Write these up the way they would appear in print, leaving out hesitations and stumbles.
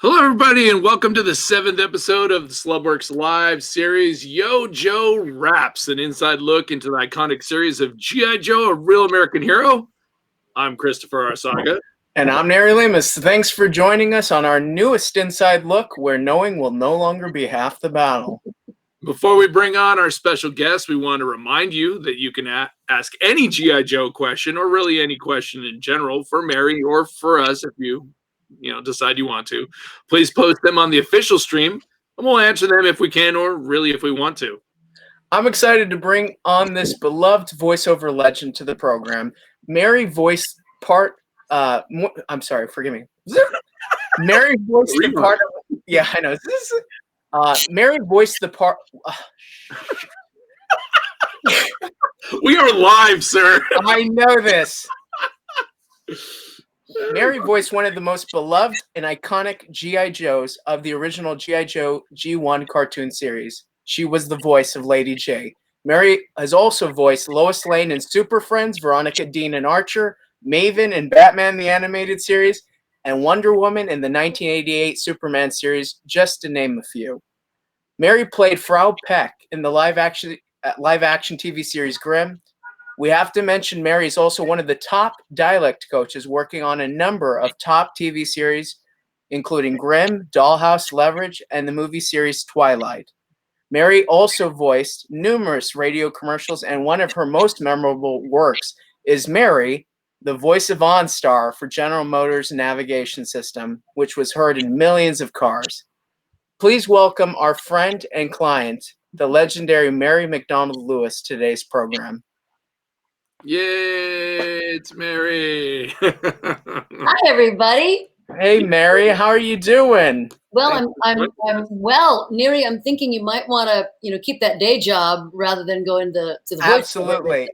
Hello, everybody, and welcome to the 7th episode of the CelebWorx live series, Yo Joe Raps, an inside look into the iconic series of G.I. Joe, a real American hero. I'm Christopher Arsaga. And I'm Nery Lemus. Thanks for joining us on our newest inside look, where knowing will no longer be half the battle. Before we bring on our special guest, we want to remind you that you can ask any G.I. Joe question, or really any question in general, for Mary or for us if you decide you want to. Please post them on the official stream, and we'll answer them if we can, or really if we want to. I'm excited to bring on this beloved voiceover legend to the program. Mary voiced part. I'm sorry, forgive me. Mary voiced the part. Yeah, I know. Mary voiced the part. We are live, sir. I know this. Mary voiced one of the most beloved and iconic G.I. Joes of the original G.I. Joe G1 cartoon series. She was the voice of Lady Jaye. Mary has also voiced Lois Lane in Super Friends, Veronica Dean in Archer, Maven in Batman the Animated Series, and Wonder Woman in the 1988 Superman series, just to name a few. Mary played Frau Peck in the live-action TV series Grimm. We have to mention Mary is also one of the top dialect coaches working on a number of top TV series, including Grimm, Dollhouse, Leverage, and the movie series Twilight. Mary also voiced numerous radio commercials, and one of her most memorable works is Mary, the voice of OnStar for General Motors navigation system, which was heard in millions of cars. Please welcome our friend and client, the legendary Mary McDonald-Lewis, to today's program. Yay, it's Mary. Hi, everybody. Hey, Mary, how are you doing? Well, I'm well. Nery, I'm thinking you might want to, keep that day job rather than go into the voice. Absolutely.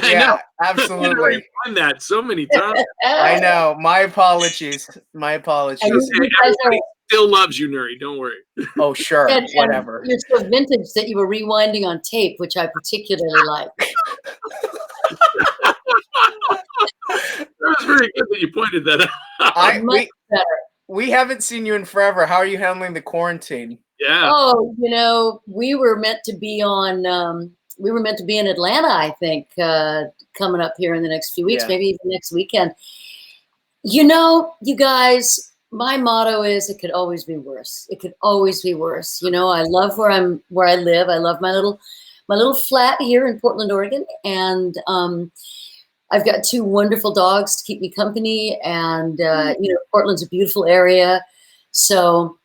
Yeah, absolutely. I've done that so many times. I know. My apologies. My apologies. Everybody still loves you, Nery. Don't worry. Oh, sure. Whatever. You're so vintage that you were rewinding on tape, which I particularly like. That was very good that you pointed that out. We haven't seen you in forever. How are you handling the quarantine? Yeah. Oh, we were meant to be on. We were meant to be in Atlanta, I think, coming up here in the next few weeks, maybe even next weekend. You guys. My motto is it could always be worse. It could always be worse. I love where I live. I love my little flat here in Portland, Oregon, and I've got 2 wonderful dogs to keep me company. And Portland's a beautiful area, so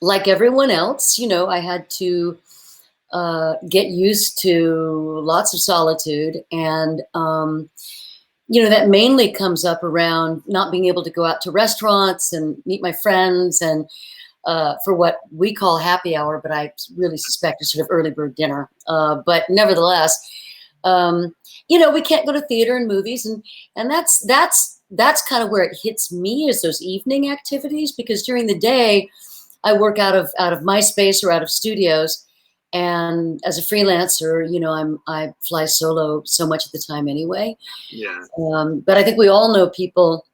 like everyone else, I had to get used to lots of solitude, and that mainly comes up around not being able to go out to restaurants and meet my friends, and for what we call happy hour, but I really suspect it's sort of early bird dinner. But nevertheless, we can't go to theater and movies, and that's kind of where it hits me, is those evening activities, because during the day I work out of my space or out of studios. And as a freelancer, I fly solo so much of the time anyway. Yeah. But I think we all know people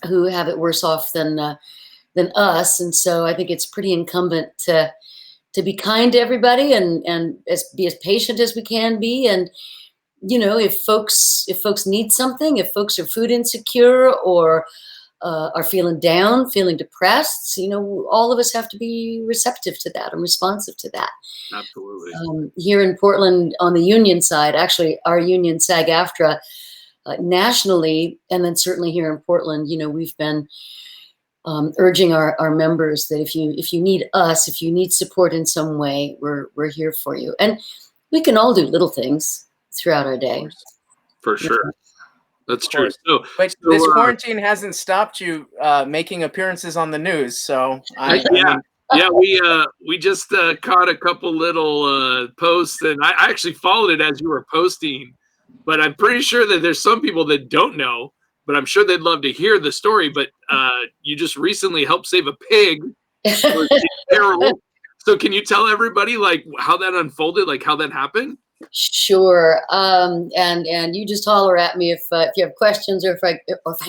who have it worse off than us, and so I think it's pretty incumbent to be kind to everybody and be as patient as we can be. And if folks need something, if folks are food insecure or are feeling down, feeling depressed, all of us have to be receptive to that and responsive to that. Absolutely. Here in Portland, on the union side, actually, our union, SAG-AFTRA, nationally, and then certainly here in Portland, we've been urging our members that if you need us, if you need support in some way, we're here for you. And we can all do little things throughout our day. For sure. That's true. But this quarantine hasn't stopped you making appearances on the news. So we just caught a couple little posts, and I actually followed it as you were posting. But I'm pretty sure that there's some people that don't know, but I'm sure they'd love to hear the story. But you just recently helped save a pig. Terrible. So can you tell everybody how that unfolded, how that happened? Sure. And you just holler at me if you have questions, or if I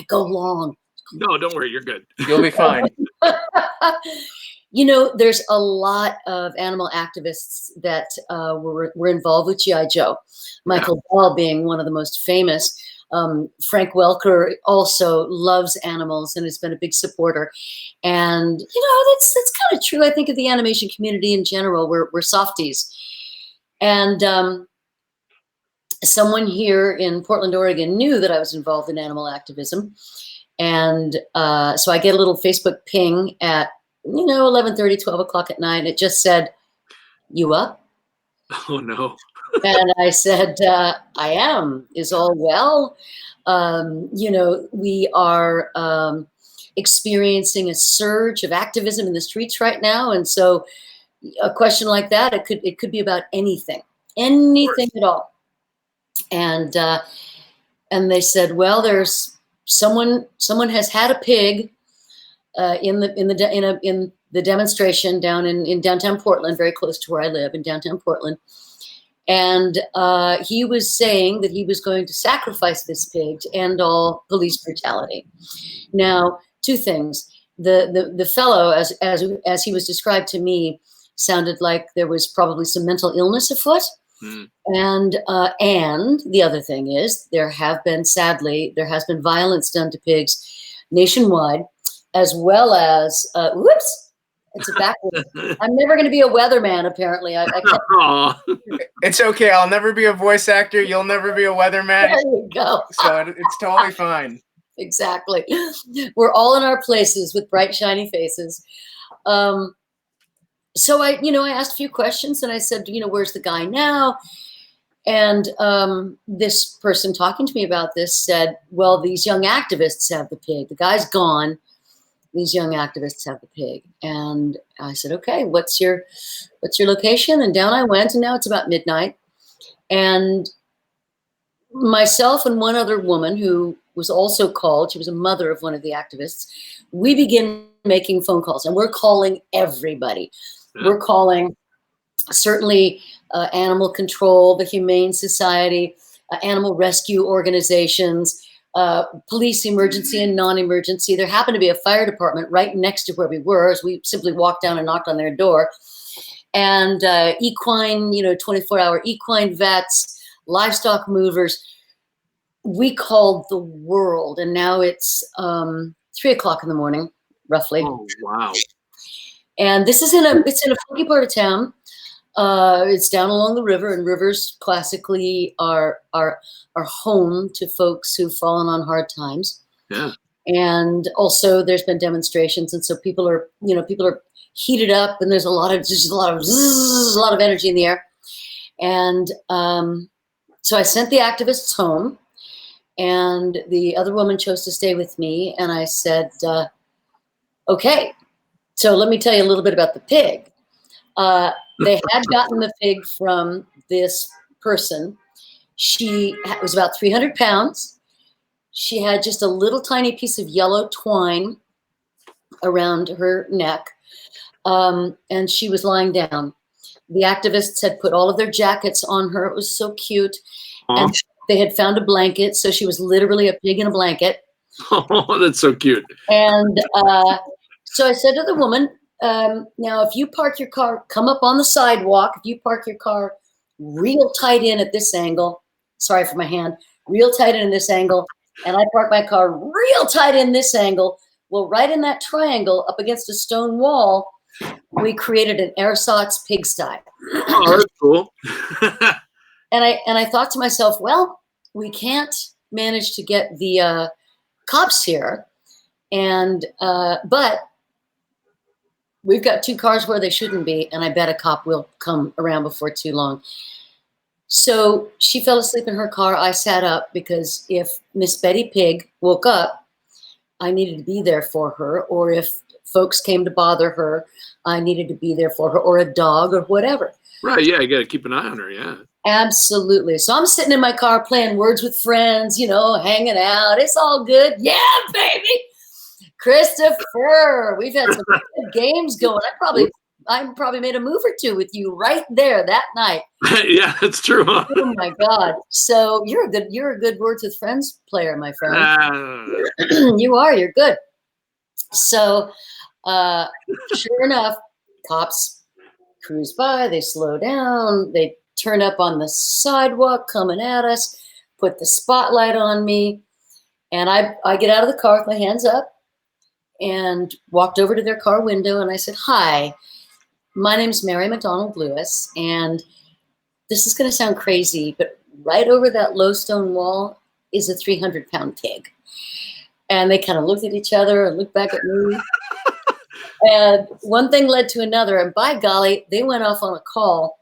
go long. No, don't worry, you're good. You'll be fine. You know, there's a lot of animal activists that were involved with G.I. Joe. Michael Ball being one of the most famous. Frank Welker also loves animals and has been a big supporter. And, you know, that's kind of true, I think, of the animation community in general. We're softies. And someone here in Portland, Oregon knew that I was involved in animal activism. And so I get a little Facebook ping at, you know, 11:30, 12 o'clock at night. It just said, "You up?" Oh, no. And I said, I am. Is all well? You know, we are experiencing a surge of activism in the streets right now. And so a question like that, it could be about anything at all. And they said, well, there's someone has had a pig in the demonstration down in downtown Portland, very close to where I live in downtown Portland. And he was saying that he was going to sacrifice this pig to end all police brutality. Now, two things. The fellow, as he was described to me, sounded like there was probably some mental illness afoot. Mm. And the other thing is there has been violence done to pigs nationwide, as well as whoops. It's a backward. I'm never going to be a weatherman, apparently. I can't. It's okay. I'll never be a voice actor. You'll never be a weatherman. There you go. So it's totally fine. Exactly. We're all in our places with bright, shiny faces. So I asked a few questions and I said, where's the guy now? And this person talking to me about this said, well, these young activists have the pig. The guy's gone. These young activists have the pig. And I said, okay, what's your location? And down I went, and now it's about midnight. And myself and one other woman who was also called, she was a mother of one of the activists, we begin making phone calls, and we're calling everybody. Yeah. We're calling certainly animal control, the Humane Society, animal rescue organizations, police emergency and non-emergency. There happened to be a fire department right next to where we were, as we simply walked down and knocked on their door. And equine, 24-hour equine vets, livestock movers. We called the world, and now it's 3 o'clock in the morning, roughly. Oh, wow. And this is it's in a funky part of town. It's down along the river, and rivers classically are home to folks who've fallen on hard times. Yeah. And also there's been demonstrations, and so people are heated up, and there's a lot of energy in the air. And so I sent the activists home, and the other woman chose to stay with me, and I said, okay, so let me tell you a little bit about the pig. They had gotten the pig from this person. She was about 300 pounds. She had just a little tiny piece of yellow twine around her neck, and she was lying down. The activists had put all of their jackets on her. It was so cute. Aww. And they had found a blanket, so she was literally a pig in a blanket. Oh, that's so cute. And so I said to the woman, now, if you park your car, come up on the sidewalk. If you park your car real tight in at this angle, sorry for my hand, real tight in this angle, and I park my car real tight in this angle, well, right in that triangle up against a stone wall, we created an ersatz pigsty. Oh, that's cool. And I thought to myself, well, we can't manage to get the cops here, but we've got 2 cars where they shouldn't be, and I bet a cop will come around before too long. So she fell asleep in her car. I sat up because if Miss Betty Pig woke up, I needed to be there for her, or if folks came to bother her, I needed to be there for her, or a dog or whatever. Right, yeah, you got to keep an eye on her, yeah. Absolutely. So I'm sitting in my car playing Words with Friends, hanging out. It's all good. Yeah, baby. Christopher, we've had some good games going. I probably made a move or two with you right there that night. Yeah, that's true. Huh? Oh my God! So you're a good Words with Friends player, my friend. You are. You're good. So Sure enough, cops cruise by, they slow down, they turn up on the sidewalk coming at us, put the spotlight on me. And I get out of the car with my hands up and walked over to their car window and I said, "Hi, my name's Mary McDonald-Lewis, and this is going to sound crazy, but right over that low stone wall is a 300-pound pig." And they kind of looked at each other and looked back at me. And one thing led to another. And by golly, they went off on a call.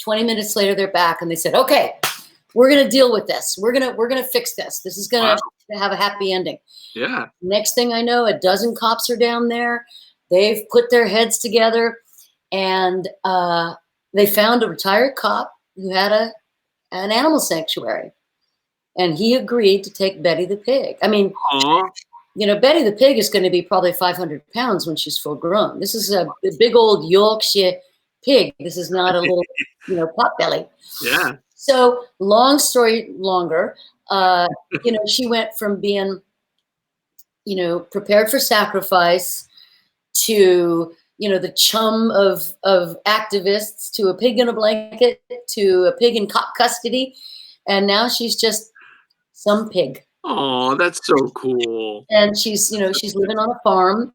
20 minutes later, they're back and they said, "Okay, we're going to deal with this. We're going to fix this. This is going to have a happy ending." Yeah. Next thing I know, a dozen cops are down there. They've put their heads together and they found a retired cop who had an animal sanctuary. And he agreed to take Betty the pig. I mean, Betty the pig is going to be probably 500 pounds when she's full grown. This is a big old Yorkshire pig. This is not a little, pot belly. Yeah. So long story longer, she went from being, prepared for sacrifice to, the chum of activists, to a pig in a blanket, to a pig in cop custody. And now she's just some pig. Oh, that's so cool. And she's living on a farm.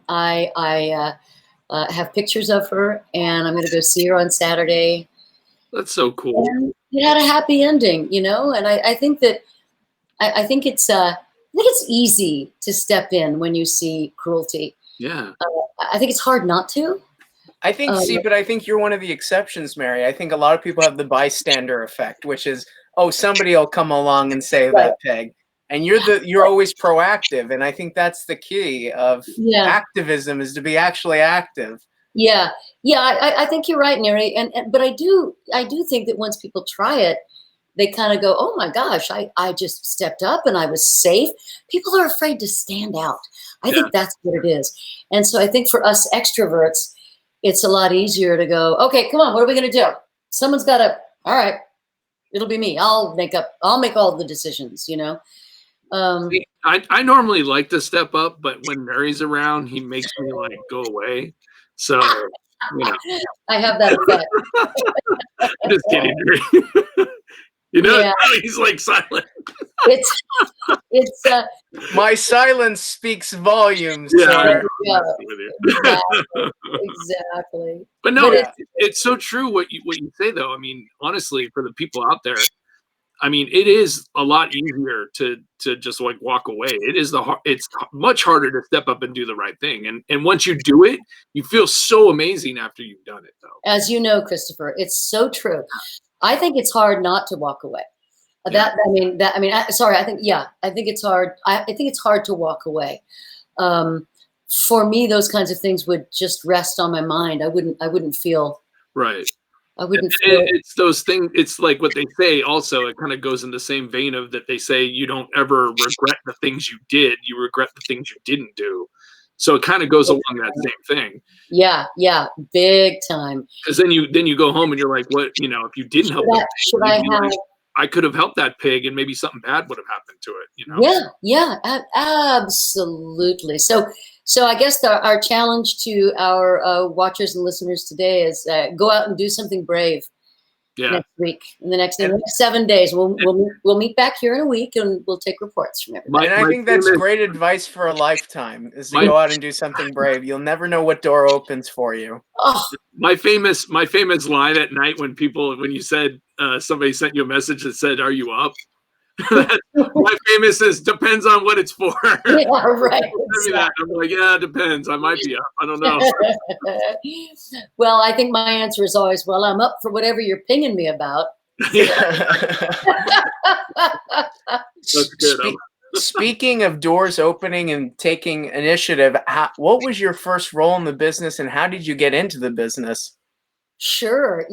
I have pictures of her, and I'm going to go see her on Saturday. That's so cool. And it had a happy ending, and I think that I think it's easy to step in when you see cruelty. Yeah. I think it's hard not to. I think, but I think you're one of the exceptions, Mary. I think a lot of people have the bystander effect, which is, somebody will come along and save that pig. And you're always proactive. And I think that's the key of activism, is to be actually active. Yeah. Yeah. I think you're right, Nery. But I do think that once people try it, they kind of go, "Oh my gosh, I just stepped up and I was safe." People are afraid to stand out. I think that's what it is. And so I think for us extroverts, it's a lot easier to go, "Okay, come on, what are we going to do? Someone's got to, all right, it'll be me. I'll make all the decisions, I normally like to step up, but when Mary's around, he makes me go away. So, I have that effect. I'm just kidding, Mary. He's silent. It's my silence speaks volumes. Yeah, exactly. But no, it's so true what you say, though. I mean, honestly, for the people out there, I mean, it is a lot easier to just walk away. It's much harder to step up and do the right thing. And once you do it, you feel so amazing after you've done it, though. As you know, Christopher, it's so true. I think it's hard not to walk away. I think it's hard. I think it's hard to walk away. For me, those kinds of things would just rest on my mind. I wouldn't feel right. I wouldn't feel it's those things. It's like what they say also, it kind of goes in the same vein of that. They say you don't ever regret the things you did. You regret the things you didn't do. So it kind of goes along that same thing. Yeah, big time. Because then you go home and you're like, what, if you didn't help I could have helped that pig and maybe something bad would have happened to it, Yeah, absolutely. So I guess our challenge to our watchers and listeners today is go out and do something brave. Next week, in the next 7 days, we'll meet back here in a week and we'll take reports from everybody. And I think that's great advice for a lifetime, is to go out and do something brave. You'll never know what door opens for you. Oh. My famous line at night when you said somebody sent you a message that said, "Are you up?" My famous is, "Depends on what it's for." Yeah, right. Exactly. I'm like, yeah, it depends. I might be up. I don't know. Well, I think my answer is always, "Well, I'm up for whatever you're pinging me about." That's good. Speaking of doors opening and taking initiative, what was your first role in the business and how did you get into the business? Sure.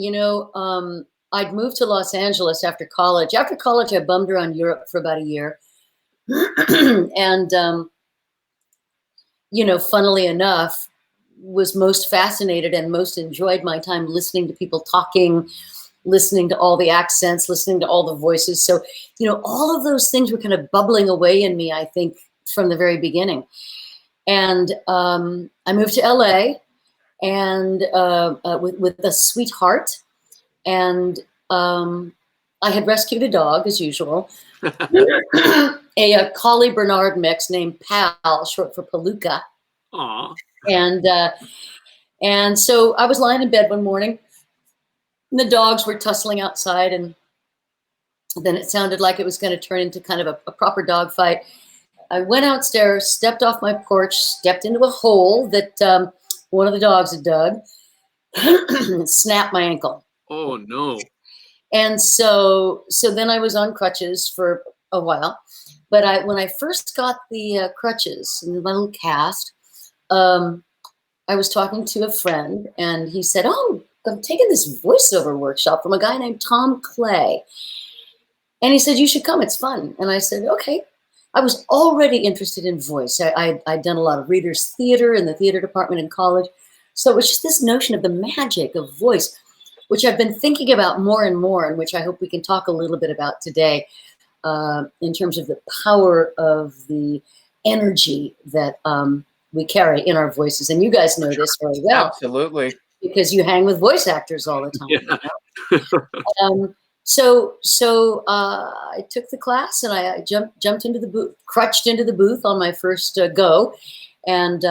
I'd moved to Los Angeles after college. After college, I bummed around Europe for about a year. And, funnily enough, was most fascinated and most enjoyed my time listening to people talking, listening to all the accents, listening to all the voices. So, all of those things were kind of bubbling away in me, I think, from the very beginning. And I moved to LA and with a sweetheart. And I had rescued a dog, as usual, a Collie Bernard mix named Pal, short for Palooka. Aw. And so I was lying in bed one morning, and the dogs were tussling outside, and then it sounded like it was going to turn into kind of a proper dog fight. I went outstairs, stepped off my porch, stepped into a hole that one of the dogs had dug, and snapped my ankle. Oh no. And so then I was on crutches for a while. But when I first got the crutches and my little cast, I was talking to a friend, and he said, "Oh, I'm taking this voiceover workshop from a guy named Tom Clay." And he said, "You should come, it's fun." And I said, "Okay." I was already interested in voice. I'd done a lot of readers theater in the theater department in college. So it was just this notion of the magic of voice, which I've been thinking about more and more, and which I hope we can talk a little bit about today, in terms of the power of the energy that we carry in our voices. And you guys know this very well. Absolutely. Because you hang with voice actors all the time. Yeah. You know? So I took the class, and I jumped into the booth, crutched into the booth on my first go, and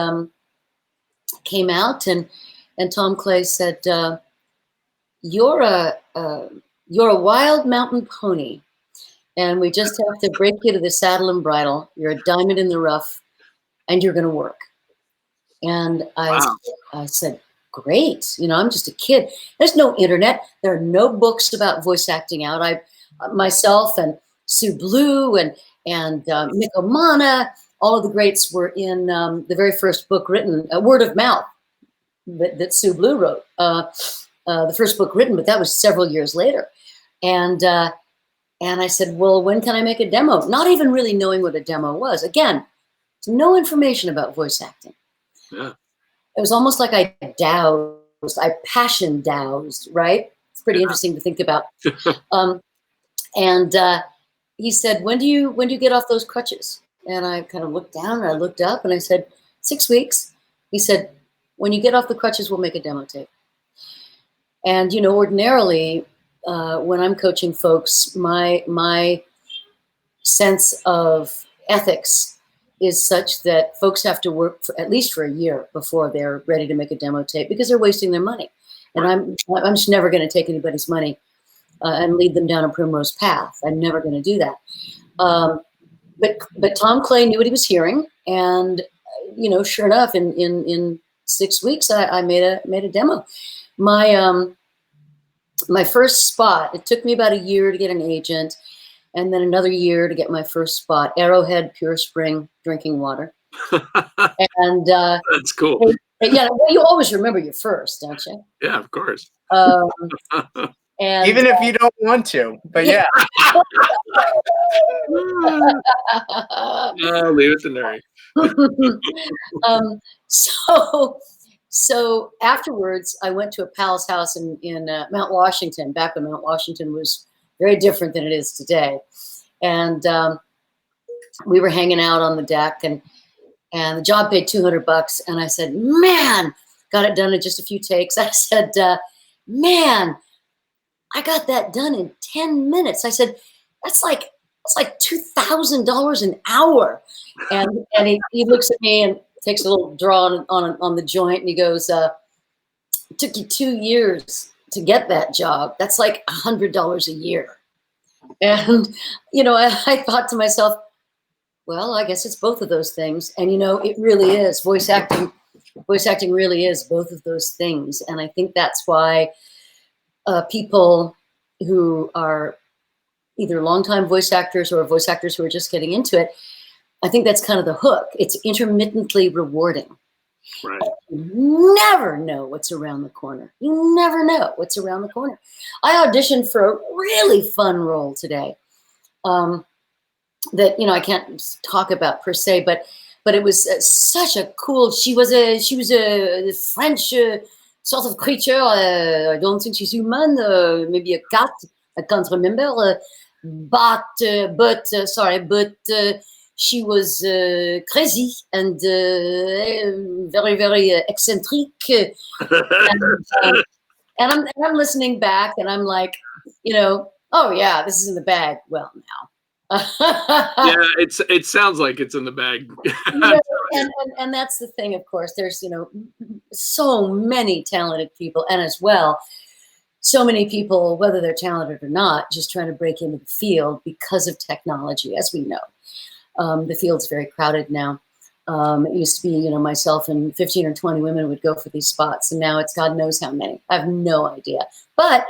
came out, and Tom Clay said, "You're a wild mountain pony, and we just have to break you to the saddle and bridle. You're a diamond in the rough, and you're going to work." And I said, "Great, you know, I'm just a kid. There's no internet. There are no books about voice acting out. Myself and Sue Blue and Nick O'Mana, all of the greats were in the very first book written, Word of Mouth, that Sue Blue wrote. The first book written, but that was several years later. And I said, "Well, when can I make a demo?" Not even really knowing what a demo was. Again, no information about voice acting. Yeah. It was almost like I passion dowsed, right? It's pretty interesting to think about. And he said, when do you get off those crutches? And I kind of looked down and I looked up and I said, 6 weeks. He said, "When you get off the crutches, we'll make a demo tape." And, you know, ordinarily, when I'm coaching folks, my sense of ethics is such that folks have to work for at least for a year before they're ready to make a demo tape, because they're wasting their money. And I'm just never going to take anybody's money and lead them down a primrose path. I'm never going to do that. But Tom Clay knew what he was hearing, and you know, sure enough, in 6 weeks, I made a demo. My first spot, it took me about a year to get an agent, and then another year to get my first spot, Arrowhead Pure Spring Drinking Water. And that's cool. Yeah, well, you always remember your first, don't you? Yeah, of course. And even if you don't want to, but yeah. Leave it to Nery. So afterwards, I went to a pal's house in Mount Washington, back when Mount Washington was very different than it is today. And we were hanging out on the deck, and the job paid $200. And I said, "Man," got it done in just a few takes. I said, "Man, I got that done in 10 minutes. I said, that's like $2,000 an hour. And he looks at me and takes a little draw on the joint, and he goes, "It took you 2 years to get that job. That's like $100 a year." And, you know, I thought to myself, well, I guess it's both of those things. And, you know, it really is. Voice acting really is both of those things. And I think that's why people who are either longtime voice actors or voice actors who are just getting into it, I think that's kind of the hook. It's intermittently rewarding. Right. You never know what's around the corner. You never know what's around the corner. I auditioned for a really fun role today that, you know, I can't talk about per se, but it was such a cool. She was a French sort of creature. I don't think she's human. Maybe a cat. I can't remember. But she was crazy and very, very eccentric. And I'm listening back, and I'm like, oh yeah, this is in the bag. Well, now. Yeah, it sounds like it's in the bag. And that's the thing, of course. There's so many talented people, and as well, so many people, whether they're talented or not, just trying to break into the field because of technology, as we know. The field's very crowded now. It used to be, myself and 15 or 20 women would go for these spots, and now it's God knows how many. I have no idea. But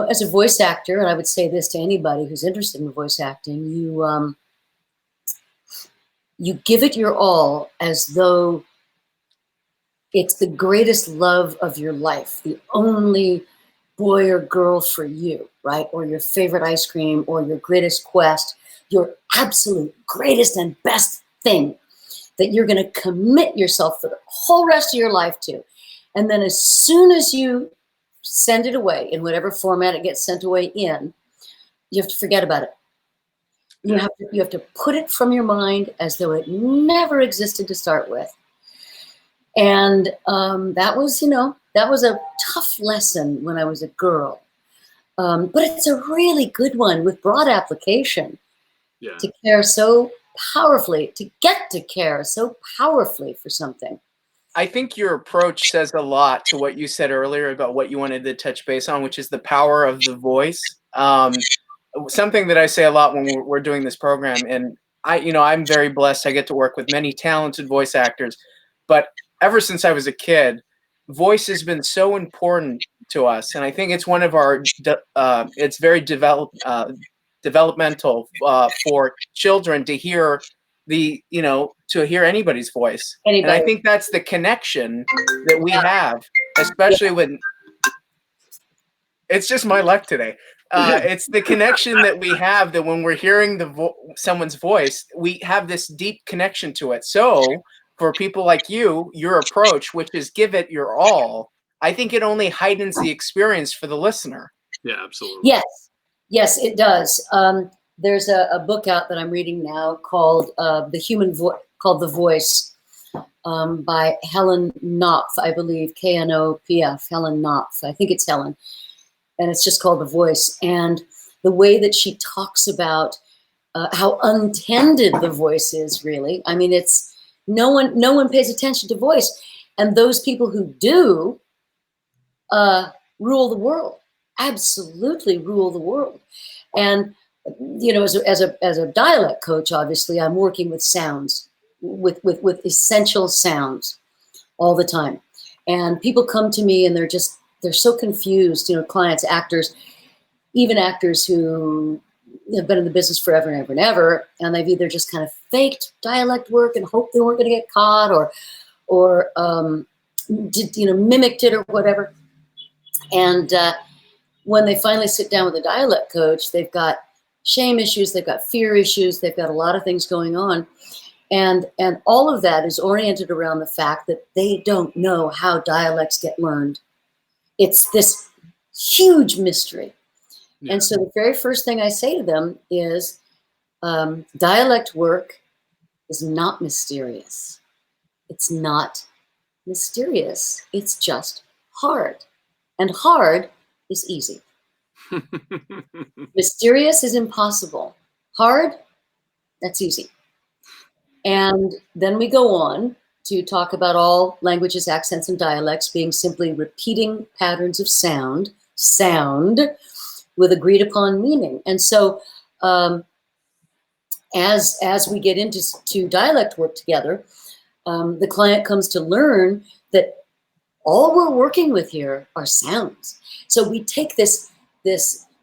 as a voice actor, and I would say this to anybody who's interested in voice acting, you give it your all as though it's the greatest love of your life, the only boy or girl for you, right? Or your favorite ice cream, or your greatest quest, your absolute greatest and best thing that you're going to commit yourself for the whole rest of your life to. And then as soon as you send it away in whatever format it gets sent away in, you have to forget about it. You have to put it from your mind as though it never existed to start with. And that was a tough lesson when I was a girl. But it's a really good one with broad application. Yeah. To care so powerfully, to get to care so powerfully for something. I think your approach says a lot to what you said earlier about what you wanted to touch base on, which is the power of the voice. Something that I say a lot when we're doing this program, and I'm very blessed. I get to work with many talented voice actors, but ever since I was a kid, voice has been so important to us, and I think it's one of our. It's very developmental for children to hear to hear anybody's voice. And I think that's the connection that we have, especially when it's just my luck today. It's the connection that we have, that when we're hearing someone's voice, we have this deep connection to it. So for people like you, your approach, which is give it your all, I think it only heightens the experience for the listener. Yeah, absolutely. Yes, it does. There's a book out that I'm reading now called The Voice, by Helen Knopf, I believe, Knopf, Helen Knopf. I think it's Helen, and it's just called The Voice. And the way that she talks about how untended the voice is, really. I mean, it's no one pays attention to voice, and those people who do rule the world. Absolutely rule the world. And as a dialect coach, obviously, I'm working with sounds, with essential sounds all the time. And people come to me and they're so confused, clients, actors, even actors who have been in the business forever and ever and ever, and they've either just kind of faked dialect work and hoped they weren't going to get caught, or mimicked it or whatever. And when they finally sit down with a dialect coach, they've got shame issues, they've got fear issues, they've got a lot of things going on. And all of that is oriented around the fact that they don't know how dialects get learned. It's this huge mystery. Yeah. And so the very first thing I say to them is, dialect work is not mysterious. It's not mysterious. It's just hard. And hard is easy. Mysterious is impossible. Hard, that's easy. And then we go on to talk about all languages, accents, and dialects being simply repeating patterns of sound with agreed upon meaning. And so as we get into dialect work together, the client comes to learn that all we're working with here are sounds. So we take this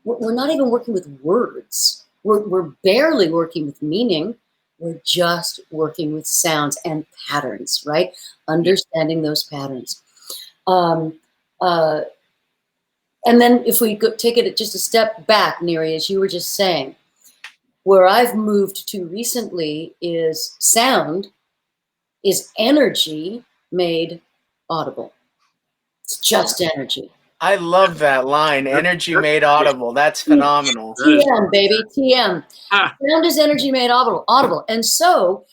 we're not even working with words. We're barely working with meaning. We're just working with sounds and patterns, right? Understanding those patterns. And then if we take it just a step back, Nery, as you were just saying, where I've moved to recently is sound is energy made audible. It's just energy. I love that line. Energy made audible. That's phenomenal. TM, baby, TM. Ah, Sound is energy made audible. And so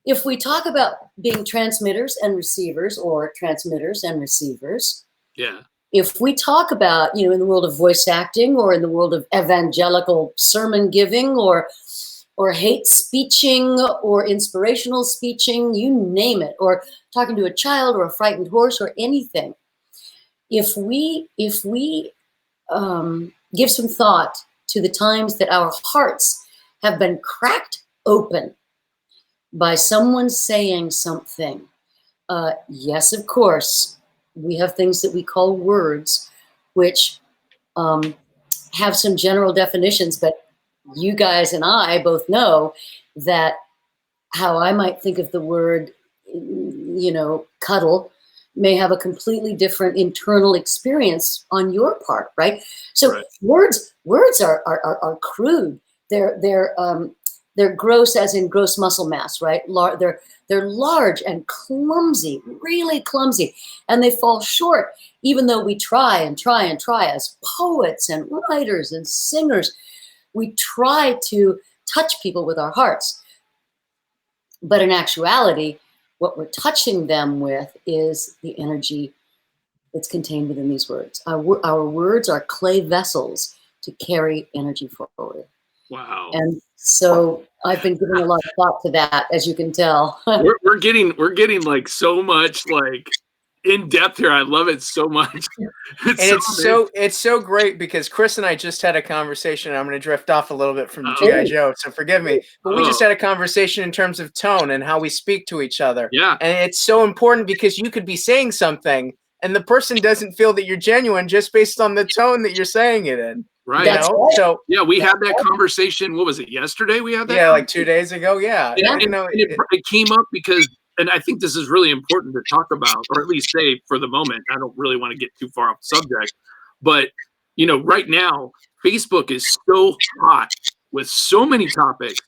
if we talk about being transmitters and receivers, or transmitters and receivers, yeah. if we talk about, in the world of voice acting, or in the world of evangelical sermon giving, or hate speeching, or inspirational speeching, you name it, or talking to a child or a frightened horse or anything, if we give some thought to the times that our hearts have been cracked open by someone saying something, yes, of course, we have things that we call words, which have some general definitions, but you guys and I both know that how I might think of the word, cuddle, may have a completely different internal experience on your part, right? So Right. words are crude. They're gross, as in gross muscle mass, right? They're large and clumsy, really clumsy, and they fall short. Even though we try and try and try as poets and writers and singers, we try to touch people with our hearts. But in actuality, what we're touching them with is the energy that's contained within these words. Our words are clay vessels to carry energy forward. Wow. And so I've been giving a lot of thought to that, as you can tell. we're getting like so much like in depth here. I love it so much. It's so great because Chris and I just had a conversation. I'm going to drift off a little bit from G.I. Joe, so forgive me. But we just had a conversation in terms of tone and how we speak to each other. Yeah. And it's so important because you could be saying something and the person doesn't feel that you're genuine just based on the tone that you're saying it in. Right. That's right. So yeah, we had that conversation. What was it? Yesterday we had that. Yeah, like 2 days ago. Yeah. And it came up because, and I think this is really important to talk about, or at least say for the moment. I don't really want to get too far off the subject, but right now Facebook is so hot with so many topics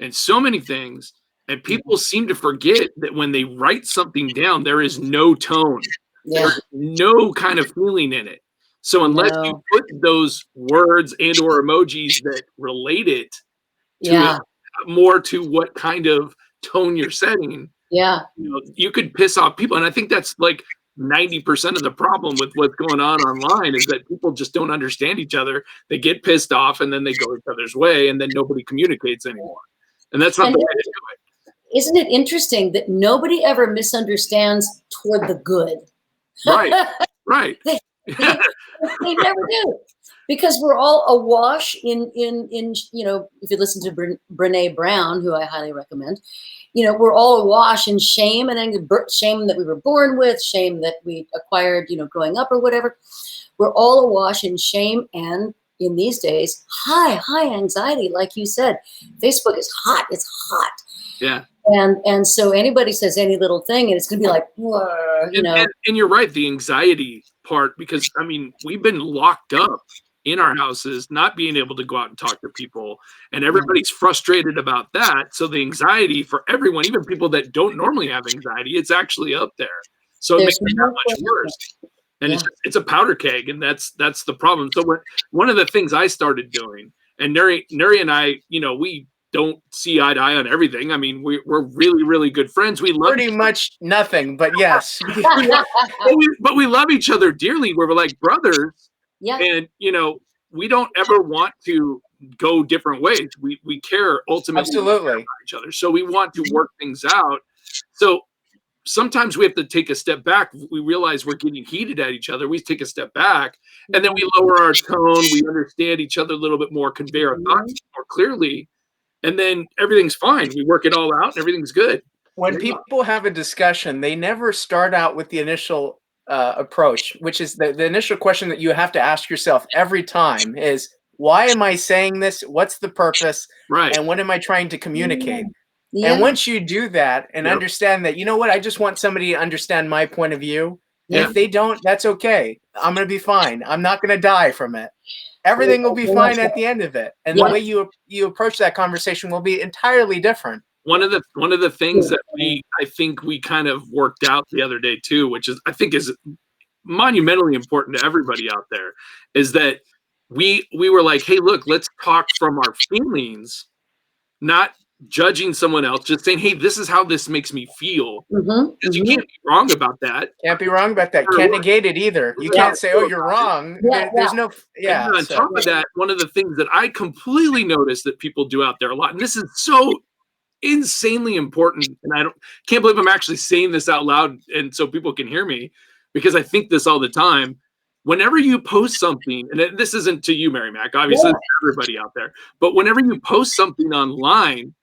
and so many things, and people seem to forget that when they write something down, there is no tone, there's no kind of feeling in it. So unless you put those words and or emojis that relate it to more to what kind of tone you're setting, you could piss off people. And I think that's like 90% of the problem with what's going on online is that people just don't understand each other. They get pissed off and then they go each other's way, and then nobody communicates anymore. And that's not the way to do it. Isn't it interesting that nobody ever misunderstands toward the good? Right, right. They never do, because we're all awash in if you listen to Brene Brown, who I highly recommend, we're all awash in shame, and then shame that we were born with, shame that we acquired, growing up or whatever. We're all awash in shame, and in these days, high anxiety, like you said. Facebook is hot. It's hot. Yeah. And so anybody says any little thing, and it's gonna be like, whoa, And you're right, the anxiety part, because I mean, we've been locked up in our houses, not being able to go out and talk to people, and everybody's frustrated about that. So the anxiety for everyone, even people that don't normally have anxiety, it's actually up there. So it makes it that much worse. And it's a powder keg, and that's the problem. So one of the things I started doing, and Nery and I, we don't see eye to eye on everything. I mean, we're really, really good friends. We love pretty much nothing, but yes. but we love each other dearly. We're like brothers. Yeah. And, we don't ever want to go different ways. We care ultimately about each other. So we want to work things out. So sometimes we have to take a step back. We realize we're getting heated at each other. We take a step back, and then we lower our tone. We understand each other a little bit more, convey our thoughts more clearly. And then everything's fine. We work it all out and everything's good. When people have a discussion, they never start out with the initial approach, which is the initial question that you have to ask yourself every time is, why am I saying this? What's the purpose? Right. And what am I trying to communicate? Yeah. And once you do that and understand that, I just want somebody to understand my point of view. Yeah. If they don't, that's okay. I'm going to be fine. I'm not going to die from it. Everything will be fine at the end of it. And the way you approach that conversation will be entirely different. One of the things that I think we kind of worked out the other day too, which is I think is monumentally important to everybody out there, is that we were like, hey, look, let's talk from our feelings, not judging someone else, just saying, hey, this is how this makes me feel. Because you can't be wrong about that. Can't be wrong about that. Can't negate it either. You can't say, oh, you're wrong. There's no, And on top of that, one of the things that I completely noticed that people do out there a lot, and this is so insanely important, and I can't believe I'm actually saying this out loud and so people can hear me, because I think this all the time. Whenever you post something, and this isn't to you, Mary Mac, obviously, it's everybody out there, but whenever you post something online,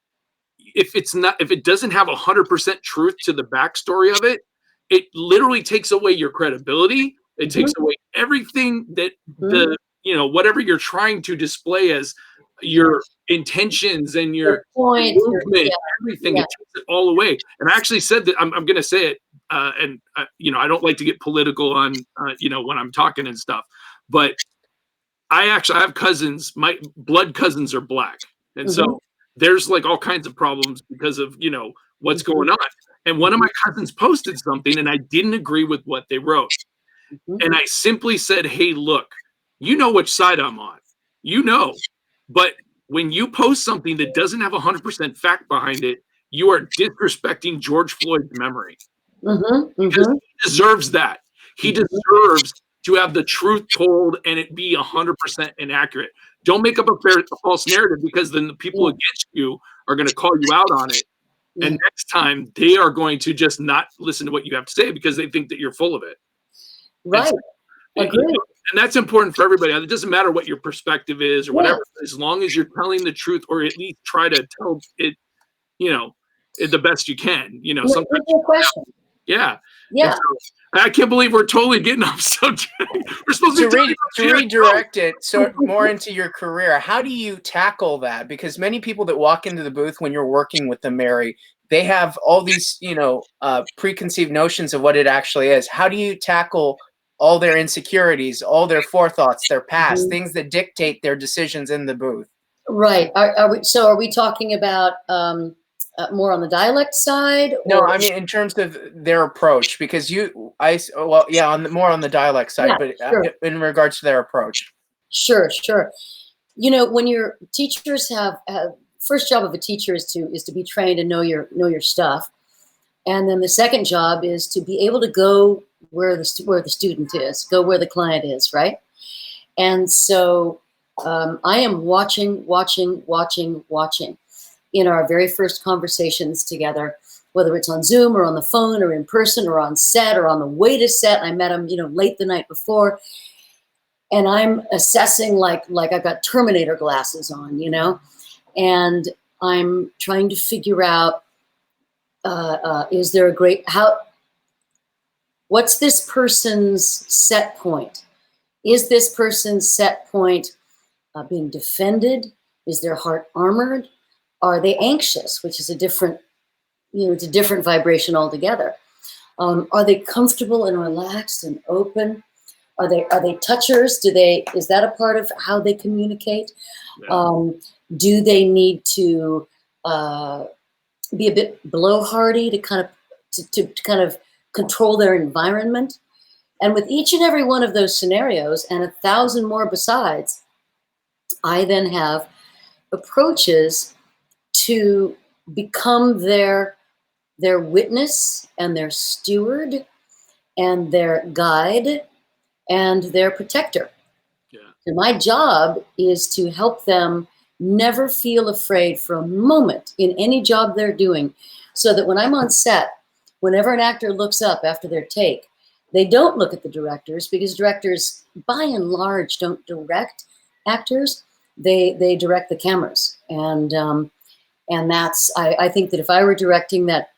if it doesn't have 100% truth to the backstory of it, it literally takes away your credibility. It takes away everything that whatever you're trying to display as your intentions and your point, movement, everything. It takes it all away. And I actually said that I'm going to say it, and I don't like to get political on when I'm talking and stuff, but I have cousins. My blood cousins are black, and so there's like all kinds of problems because of what's going on. And one of my cousins posted something, and I didn't agree with what they wrote, and I simply said, hey, look, you know which side I'm on, but when you post something that doesn't have 100% fact behind it, you are disrespecting George Floyd's memory. Because he deserves that. He deserves to have the truth told and it be 100% inaccurate. Don't make up a false narrative, because then the people against you are going to call you out on it. And next time they are going to just not listen to what you have to say because they think that you're full of it. Right. Agreed. And that's important for everybody. It doesn't matter what your perspective is or whatever, as long as you're telling the truth, or at least try to tell it, the best you can. Sometimes. Question. Yeah. Yeah. So, I can't believe we're totally getting off subject. We're supposed to redirect it more into your career. How do you tackle that? Because many people that walk into the booth when you're working with them, Mary, they have all these, preconceived notions of what it actually is. How do you tackle all their insecurities, all their forethoughts, their past, things that dictate their decisions in the booth? Right. Are we talking about more on the dialect side? No, I mean in terms of their approach, because more on the dialect side, but in regards to their approach. Sure. When your teachers have first job of a teacher is to be trained and know your stuff, and then the second job is to be able to go where the student is, go where the client is, right? And so I am watching in our very first conversations together, whether it's on Zoom or on the phone or in person or on set or on the way to set. I met him, late the night before, and I'm assessing like I've got Terminator glasses on, and I'm trying to figure out, is there what's this person's set point? Is this person's set point being defended? Is their heart armored? Are they anxious, which is a different vibration altogether? Are they comfortable and relaxed and open? Are they touchers? Is that a part of how they communicate? Yeah. Do they need to be a bit blowhardy to kind of control their environment? And with each and every one of those scenarios and 1,000 more besides, I then have approaches to become their witness and their steward and their guide and their protector. Yeah. And my job is to help them never feel afraid for a moment in any job they're doing, so that when I'm on set, whenever an actor looks up after their take, they don't look at the directors, because directors, by and large, don't direct actors. They direct the cameras, and that's I think that if I were directing that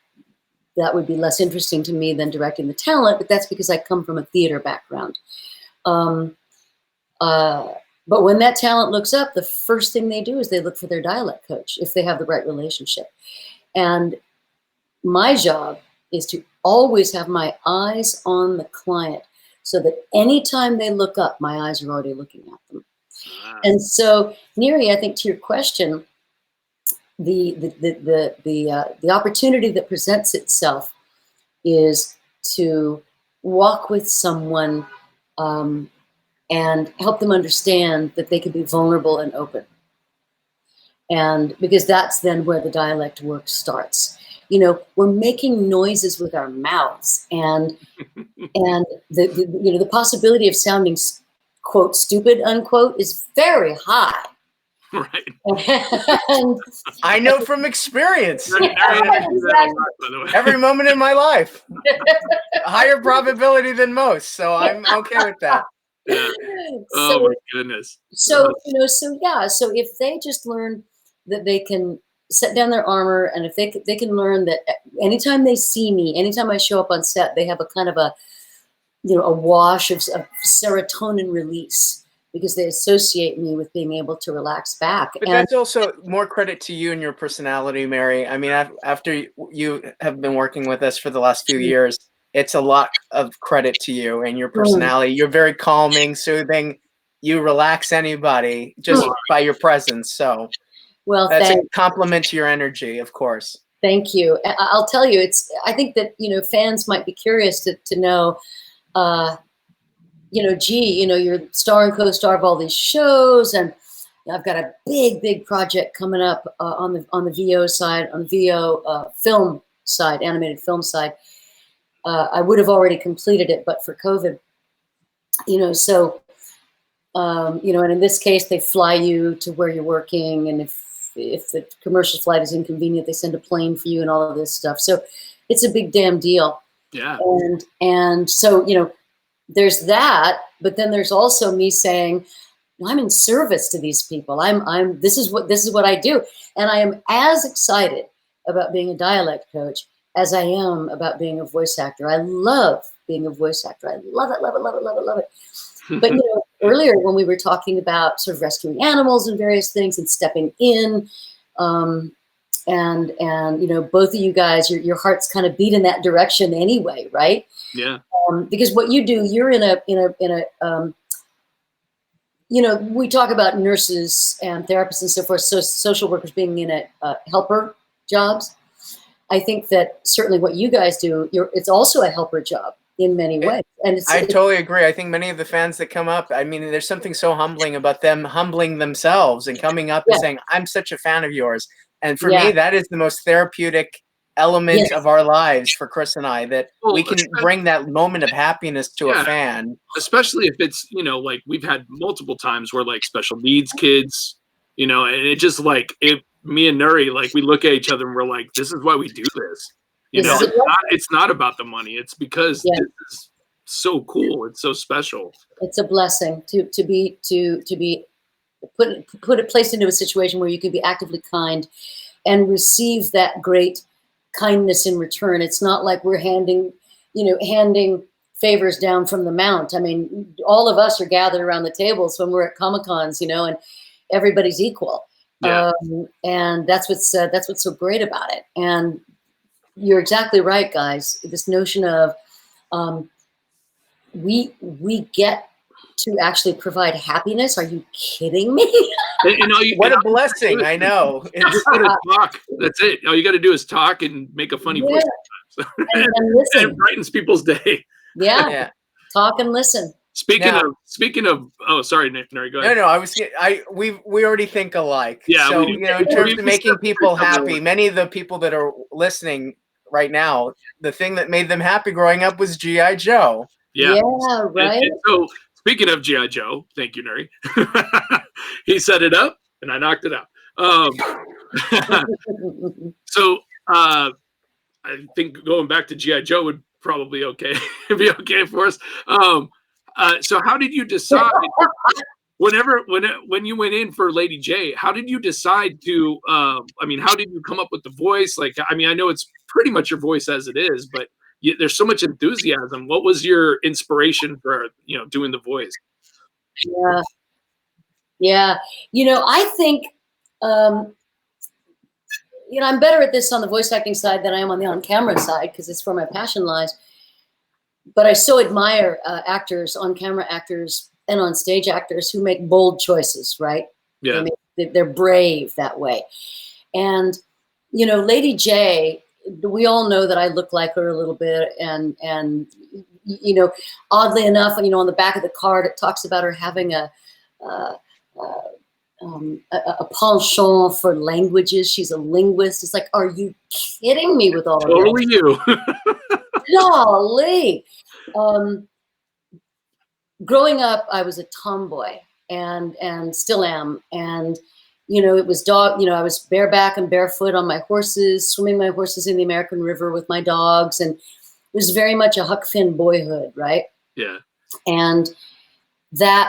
would be less interesting to me than directing the talent. But that's because I come from a theater background. But when that talent looks up, the first thing they do is they look for their dialect coach if they have the right relationship. And my job is to always have my eyes on the client, so that anytime they look up, my eyes are already looking at them. Wow. And so, Nery, I think to your question, the opportunity that presents itself is to walk with someone and help them understand that they can be vulnerable and open. And because that's then where the dialect work starts. You know, we're making noises with our mouths, and the possibility of sounding quote stupid unquote is very high. Right. And I know from experience. Exactly. Every moment in my life, a higher probability than most. So I'm okay with that. Yeah. Oh my goodness. So so if they just learn that they can set down their armor, and if they can learn that anytime they see me, anytime I show up on set, they have a kind of a wash of serotonin release, because they associate me with being able to relax back. But that's also more credit to you and your personality, Mary. I mean, after you have been working with us for the last few years, it's a lot of credit to you and your personality. You're very calming, soothing. You relax anybody just by your presence. So that's a compliment to your energy, of course. Thank you. I'll tell you, I think that, fans might be curious to know, Gi, you're star and co-star of all these shows, and I've got a big project coming up on the VO side, on the VO film side, animated film side. I would have already completed it, but for COVID, and in this case, they fly you to where you're working, and if the commercial flight is inconvenient, they send a plane for you and all of this stuff. So it's a big damn deal. Yeah. And so, there's that, but then there's also me saying, I'm in service to these people. This is what I do. And I am as excited about being a dialect coach as I am about being a voice actor. I love being a voice actor. I love it, love it, love it, love it, love it. But earlier when we were talking about sort of rescuing animals and various things and stepping in, and both of you guys, your hearts kind of beat in that direction anyway, right? Yeah. Because what you do, you're in a we talk about nurses and therapists and so forth, so social workers being in a helper jobs. I think that certainly what you guys do, it's also a helper job in many ways. And I totally agree. I think many of the fans that come up, I mean, there's something so humbling about them humbling themselves and coming up and saying, I'm such a fan of yours. And for me, that is the most therapeutic element of our lives for Chris and I, that we can bring that moment of happiness to a fan. Especially if it's, like we've had multiple times where like special needs kids, and it just like, if me and Nery, like we look at each other and we're like, this is why we do this. It's not about the money. It's because this is so cool. It's so special. It's a blessing to be placed into a situation where you can be actively kind and receive that great kindness in return. It's not like we're handing favors down from the mount. I mean, all of us are gathered around the tables when we're at Comic-Cons, and everybody's equal. Yeah. And that's what's so great about it. And you're exactly right, guys. This notion of we get to actually provide happiness. Are you kidding me? What a blessing! I know. Just talk. That's it. All you got to do is talk and make a funny voice. And listen. And it brightens people's day. Yeah. Talk and listen. Speaking of, oh, sorry, Nery, go ahead. No, we already think alike. Yeah. So, in terms of making people happy, many of the people that are listening right now, the thing that made them happy growing up was G.I. Joe. Yeah. Right. And so, speaking of G.I. Joe, thank you, Nery. He set it up, and I knocked it out. So, I think going back to G.I. Joe would probably be okay for us. So how did you decide when you went in for Lady Jaye, how did you decide to, how did you come up with the voice? Like, I know it's pretty much your voice as it is, but there's so much enthusiasm. What was your inspiration for, doing the voice? Yeah. I think, I'm better at this on the voice acting side than I am on the on-camera side, because it's where my passion lies. But I so admire actors, on-camera actors, and on stage actors who make bold choices, right? Yeah. They're brave that way. And, Lady Jaye, we all know that I look like her a little bit. And you know, oddly enough, you know, on the back of the card, it talks about her having a penchant for languages. She's a linguist. It's like, are you kidding me with all Totally of you. Golly. Growing up, I was a tomboy and still am. And, you know, it was you know, I was bareback and barefoot on my horses, swimming my horses in the American River with my dogs. And it was very much a Huck Finn boyhood, right? Yeah. And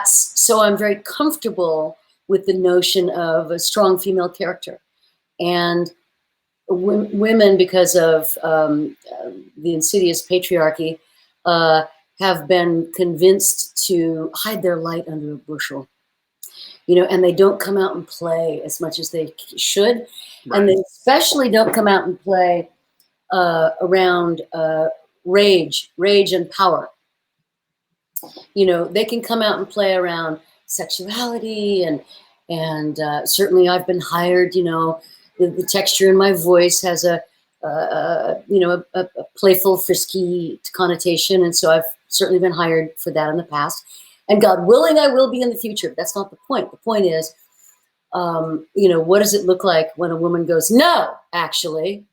so I'm very comfortable with the notion of a strong female character. And women, because of the insidious patriarchy, have been convinced to hide their light under a bushel, you know, and they don't come out and play as much as they should. Right. And they especially don't come out and play around rage and power. You know, they can come out and play around sexuality and certainly I've been hired, you know, the texture in my voice has a playful, frisky connotation. And so I've certainly been hired for that in the past. And God willing, I will be in the future. That's not the point. The point is, you know, what does it look like when a woman goes, no, actually,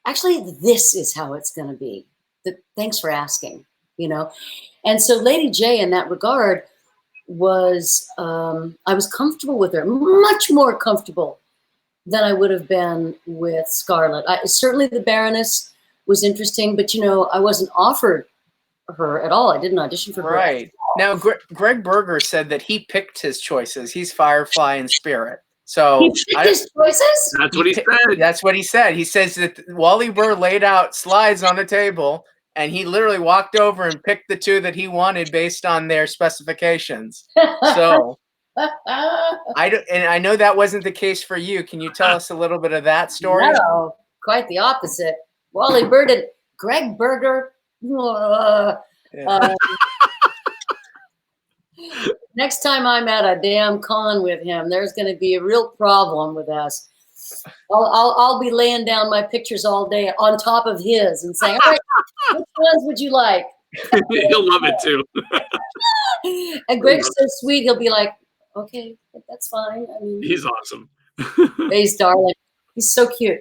this is how it's going to be. Thanks for asking, you know. And so Lady Jaye, in that regard, was, I was comfortable with her, much more comfortable than I would have been with Scarlett. Certainly the Baroness was interesting, but, you know, I wasn't offered her at all. I didn't audition for her. Right. Now, Greg Berger said that he picked his choices. He's Firefly and Spirit. So he picked his choices? That's what he said. That's what he said. He says that Wally Burr laid out slides on the table, and he literally walked over and picked the two that he wanted based on their specifications. So I know that wasn't the case for you. Can you tell us a little bit of that story? No, quite the opposite. Wally Burr did. Greg Berger. Next time I'm at a damn con with him, there's going to be a real problem with us. I'll be laying down my pictures all day on top of his and saying, all right, which ones would you like? He'll love it too. And Greg's so sweet, he'll be like, okay, that's fine. I mean, he's awesome. He's darling. He's so cute.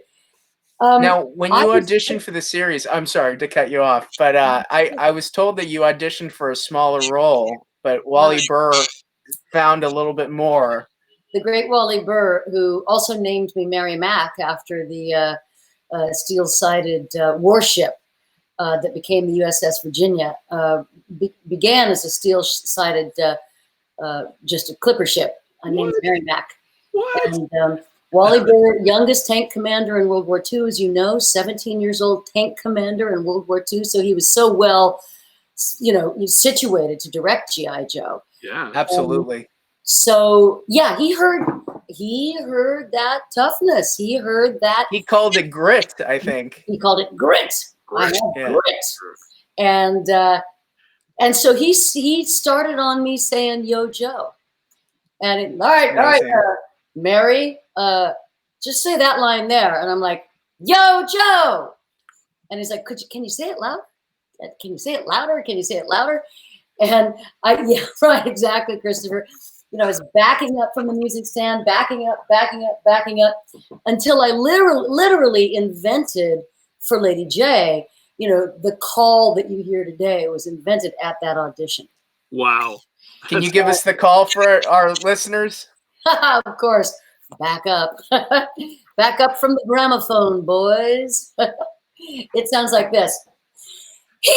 Now, when you auditioned for the series, I'm sorry to cut you off, but I was told that you auditioned for a smaller role, but Wally Burr found a little bit more. The great Wally Burr, who also named me Mary Mac after the steel-sided warship that became the USS Virginia, began as a steel-sided, just a clipper ship. I named Mary Mac. What? And, Wally Burr, youngest tank commander in World War II, as you know, 17 years old tank commander in World War II. So he was so well, you know, situated to direct G.I. Joe. Yeah, absolutely. So yeah, he heard that toughness. He heard that. He called it grit, I think. He called it grit. Grit. And so he started on me saying, "Yo, Joe," and all right, Mary, just say that line there. And I'm like, "Yo, Joe," and he's like, "Can you say it loud? Can you say it louder? Can you say it louder?" And yeah, right, exactly, Christopher. You know, I was backing up from the music stand, backing up, until I literally invented for Lady Jaye. You know, the call that you hear today was invented at that audition. Wow. Can you give us the call for our listeners? Of course. Back up. Back up from the gramophone, boys. It sounds like this. Yo,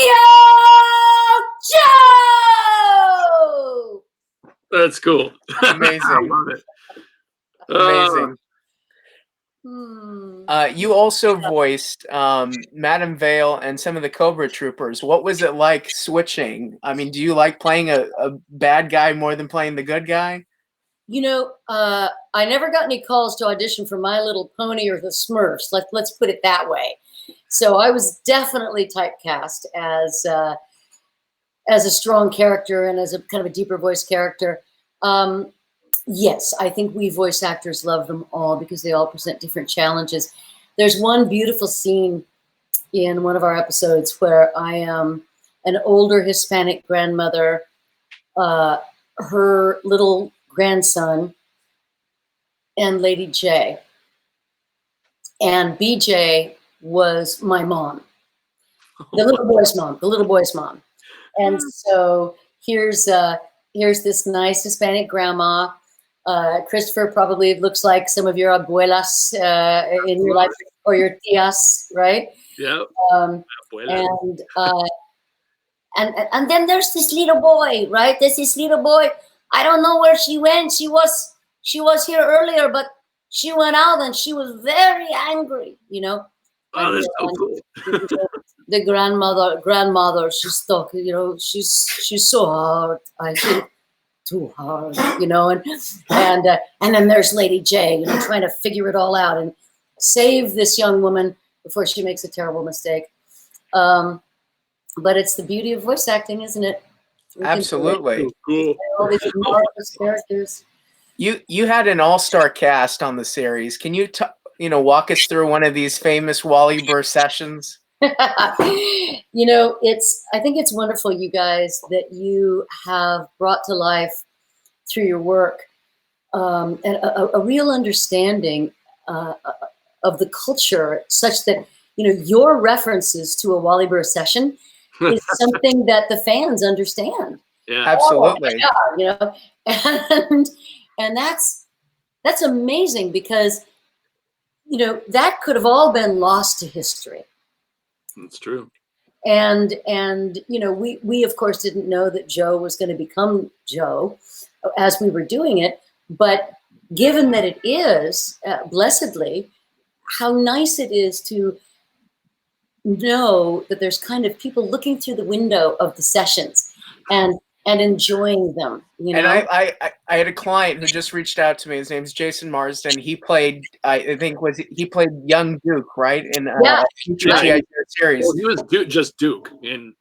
Joe! That's cool. Amazing. I love it. Amazing. You also voiced Madam Vale and some of the Cobra Troopers. What was it like switching? I mean, do you like playing a bad guy more than playing the good guy? You know, I never got any calls to audition for My Little Pony or the Smurfs. Let's put it that way. So I was definitely typecast as a strong character and as a kind of a deeper voice character. Yes, I think we voice actors love them all because they all present different challenges. There's one beautiful scene in one of our episodes where I am an older Hispanic grandmother, her little grandson, and Lady Jaye. And BJ was my mom, the little boy's mom. And so here's this nice Hispanic grandma. Christopher probably looks like some of your abuelas in your life, or your tias, right? Yeah. And then there's this little boy, right? There's this little boy. I don't know where she went. She was here earlier, but she went out and she was very angry, you know. Oh, that's so cool. The grandmother, she's stuck, you know, she's so hard. I think too hard, you know, and then there's Lady Jaye, you know, trying to figure it all out and save this young woman before she makes a terrible mistake. But it's the beauty of voice acting, isn't it? Absolutely. Cool. All these marvelous characters. You had an all-star cast on the series. Can you walk us through one of these famous Wally Burr sessions? You know, I think it's wonderful, you guys, that you have brought to life through your work and a real understanding of the culture, such that, you know, your references to a Wally Burr session is something that the fans understand. Yeah, absolutely. Oh, yeah, you know, and that's amazing, because, you know, that could have all been lost to history. That's true. And you know, we of course didn't know that Joe was going to become Joe as we were doing it, but given that it is, blessedly, how nice it is to know that there's kind of people looking through the window of the sessions and enjoying them, you know. And I had a client who just reached out to me. His name's Jason Marsden. He played, I think, he played young Duke, right, in future G.I. Joe series. Well, he was just Duke in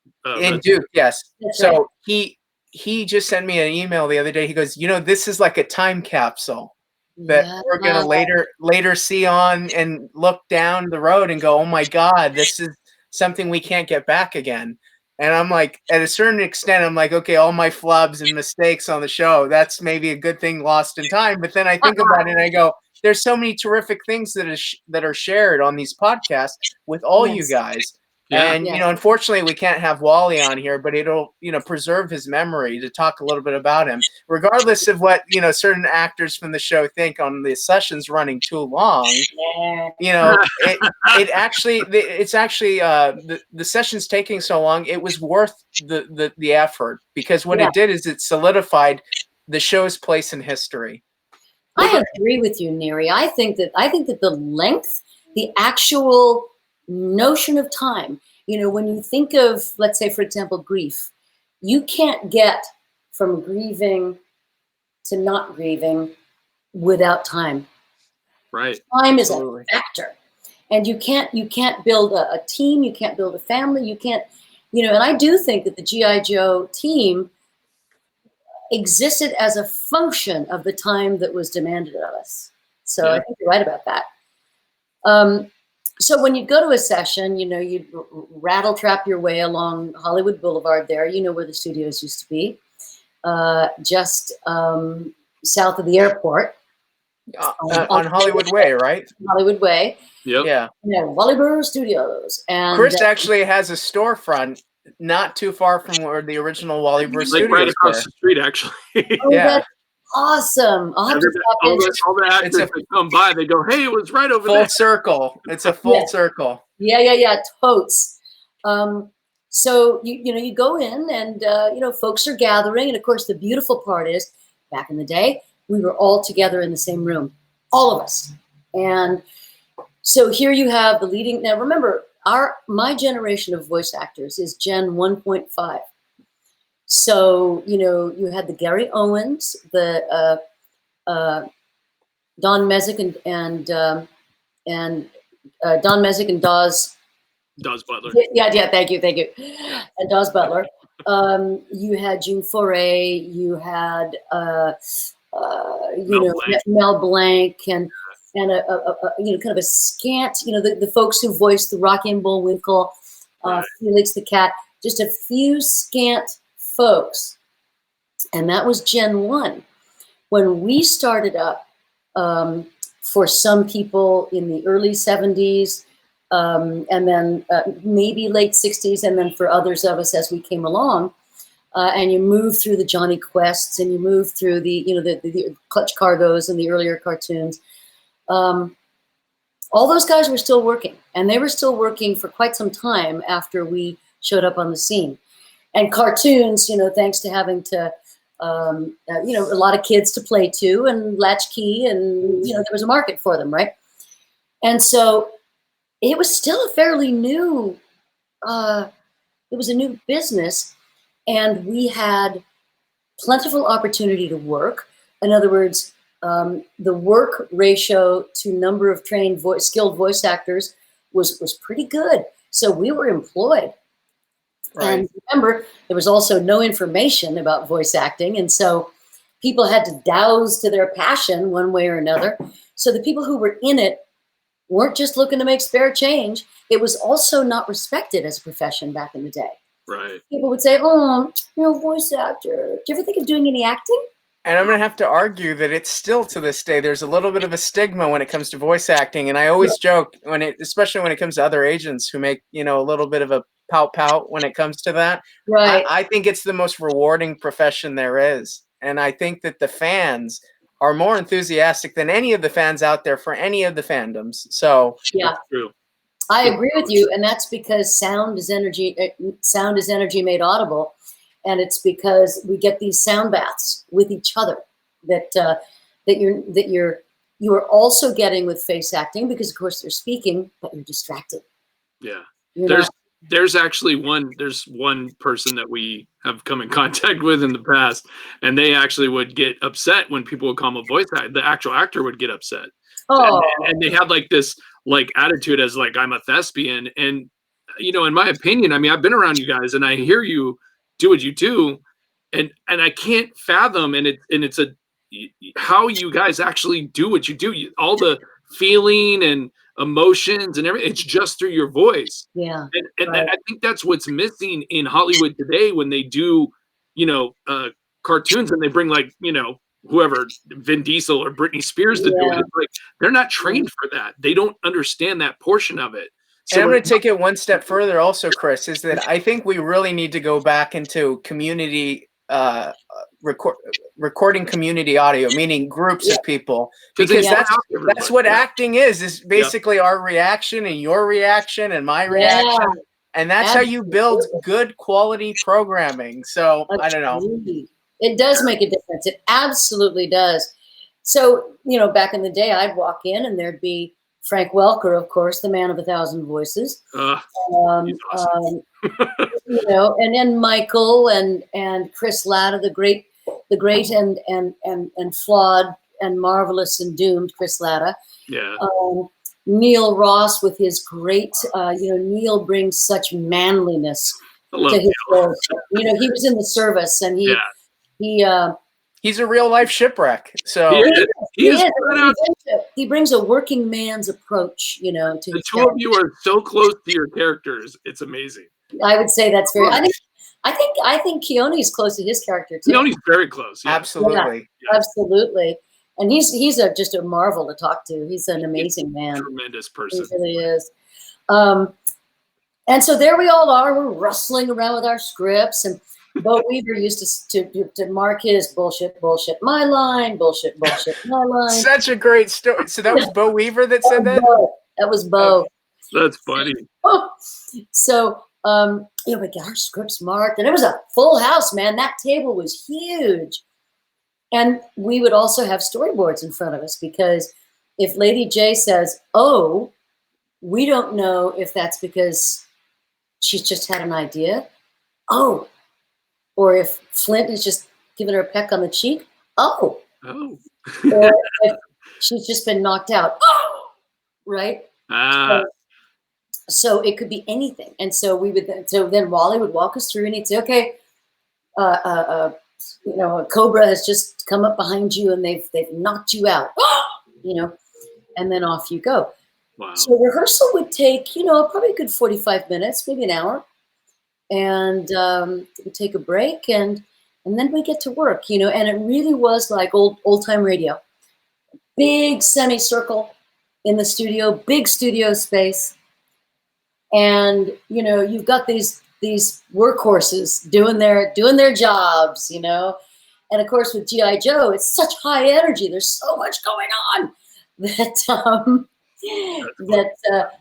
Duke, yes. That's so right. he just sent me an email the other day. He goes, you know, this is like a time capsule that we're gonna later see on and look down the road and go, oh my God, this is something we can't get back again. And I'm like, at a certain extent, I'm like, okay, all my flubs and mistakes on the show, that's maybe a good thing lost in time. But then I think about it and I go, there's so many terrific things that are shared on these podcasts with all you guys. Yeah. And, you know, unfortunately, we can't have Wally on here, but it'll, you know, preserve his memory to talk a little bit about him, regardless of what, you know, certain actors from the show think on the sessions running too long. You know, it's actually the sessions taking so long. It was worth the effort, because what it did is it solidified the show's place in history. I agree with you, Nery. I think that the length, the actual notion of time, you know, when you think of, let's say, for example, grief, you can't get from grieving to not grieving without time. Right. Time is a factor, and you can't build a team, you can't build a family, you can't, you know. And I do think that the G.I. Joe team existed as a function of the time that was demanded of us. So I think you're right about that. So when you go to a session, you know, you'd rattle trap your way along Hollywood Boulevard there. You know where the studios used to be, just south of the airport. On Hollywood Way, right? Hollywood Way. Yep. Yeah. Wally Burr Studios. And Chris actually has a storefront not too far from where the original Wally Burr Studios right across were. the street, actually. That's awesome. I'll have to stop in. All the actors that come by, they go, hey, it was right over there. Full circle. It's a full circle. Yeah. Totes. So you go in and you know, folks are gathering, and of course the beautiful part is, back in the day, we were all together in the same room, all of us. And so here you have the leading. Now remember, my generation of voice actors is Gen 1.5. So, you know, you had the Gary Owens, the Don Messick and Don Messick and Dawes Butler. Yeah, thank you. And Dawes Butler. You had June Foray, you had Mel Blanc and a you know, kind of a scant, you know, the folks who voiced the Rocky and Bullwinkle, Felix the Cat. just a few scant folks. And that was Gen 1. When we started up, for some people in the early 70s, and then maybe late 60s, and then for others of us as we came along, and you move through the Johnny Quests, and you move through the, you know, the Clutch Cargos and the earlier cartoons, all those guys were still working, and they were still working for quite some time after we showed up on the scene. And cartoons, you know, thanks to having to, you know, a lot of kids to play to and latchkey, and, you know, there was a market for them, right? And so it was still a fairly new, it was a new business, and we had plentiful opportunity to work. In other words, the work ratio to number of trained skilled voice actors was pretty good. So we were employed. Right. And remember, there was also no information about voice acting. And so people had to douse to their passion one way or another. So the people who were in it weren't just looking to make spare change. It was also not respected as a profession back in the day. Right. People would say, oh, you know, voice actor. Do you ever think of doing any acting? And I'm going to have to argue that it's still, to this day, there's a little bit of a stigma when it comes to voice acting. And I always joke, especially when it comes to other agents who make, you know, a little bit of a pout when it comes to that. Right. I think it's the most rewarding profession there is. And I think that the fans are more enthusiastic than any of the fans out there for any of the fandoms. So yeah, that's true. I agree with you. And that's because sound is energy made audible. And it's because we get these sound baths with each other that you are also getting with face acting, because of course they're speaking, but you're distracted. Yeah. There's one person that we have come in contact with in the past, and they actually would get upset when people would call them a voice actor. The actual actor would get upset. Oh. And they had like this like attitude as like, I'm a thespian. And, you know, in my opinion, I mean, I've been around you guys and I hear you do what you do, and I can't fathom, and it's how you guys actually do what you do. All the feeling and emotions and everything, it's just through your voice. Yeah. And I think that's what's missing in Hollywood today when they do, you know, cartoons, and they bring like, you know, whoever, Vin Diesel or Britney Spears to do it. It's like they're not trained for that. They don't understand that portion of it. So and I'm going to take it one step further also, Chris, is that I think we really need to go back into community recording community audio, meaning groups of people, because that's what acting is basically our reaction and your reaction and my reaction. And that's how you build good quality programming. So I don't know. It does make a difference. It absolutely does. So, you know, back in the day, I'd walk in and there'd be Frank Welker, of course, the man of 1,000 voices. Awesome. You know, and then Michael and Chris Latta, the great and flawed and marvelous and doomed Chris Latta. Yeah. Neil Ross with his great, you know, Neil brings such manliness to his role. You know, he was in the service, and he's a real life shipwreck. So he brings a working man's approach, you know, to the two of you are so close to your characters. It's amazing. I would say that's very. I think Keone's close to his character too. Keone's very close. Yeah. Absolutely. Yeah, absolutely. And he's just a marvel to talk to. He's an amazing man. Tremendous person. He really is. And so there we all are. We're rustling around with our scripts, and Bo Weaver used to mark his bullshit, my line, bullshit, my line. Such a great story. So that was Bo Weaver that said that? That was Bo. That's funny. So, you know, we got our scripts marked, and it was a full house, man. That table was huge. And we would also have storyboards in front of us, because if Lady Jaye says, oh, we don't know if that's because she's just had an idea. Oh. Or if Flint has just given her a peck on the cheek. Oh. Oh. Or if she's just been knocked out. Oh. Right? So it could be anything. And so then Wally would walk us through, and he'd say, okay, you know, a cobra has just come up behind you and they've knocked you out, you know, and then off you go. Wow. So rehearsal would take, you know, probably a good 45 minutes, maybe an hour. and we take a break, and then we get to work, you know. And it really was like old time radio. Big semicircle in the studio, big studio space, and you know, you've got these workhorses doing their jobs, you know. And of course, with G.I. Joe, it's such high energy. There's so much going on that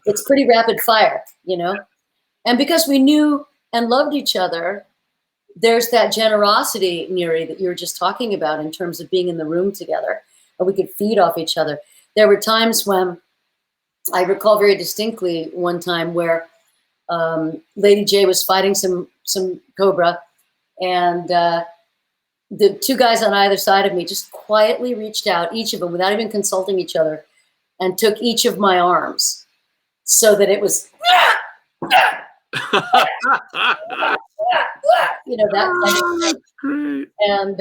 it's pretty rapid fire, you know. And because we knew and loved each other, there's that generosity, Nery, that you were just talking about in terms of being in the room together, and we could feed off each other. There were times when I recall very distinctly one time where Lady Jaye was fighting some cobra, and the two guys on either side of me just quietly reached out, each of them, without even consulting each other, and took each of my arms, so that it was, you know, that kind of thing. And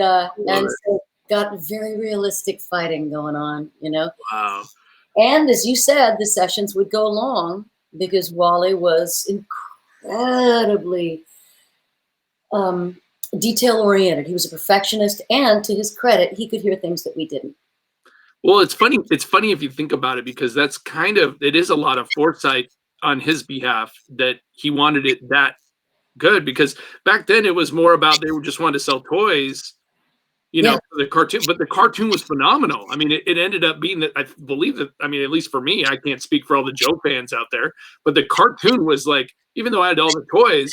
so got very realistic fighting going on, you know. Wow. And as you said, the sessions would go long because Wally was incredibly detail oriented. He was a perfectionist, and to his credit, he could hear things that we didn't. Well, it's funny. It's funny if you think about it, because that's kind of, it is a lot of foresight on his behalf that he wanted it that good, because back then it was more about they just wanted to sell toys, you know, for the cartoon, but the cartoon was phenomenal. I mean, it ended up being that, I believe that, I mean, at least for me, I can't speak for all the Joe fans out there, but the cartoon was like, even though I had all the toys,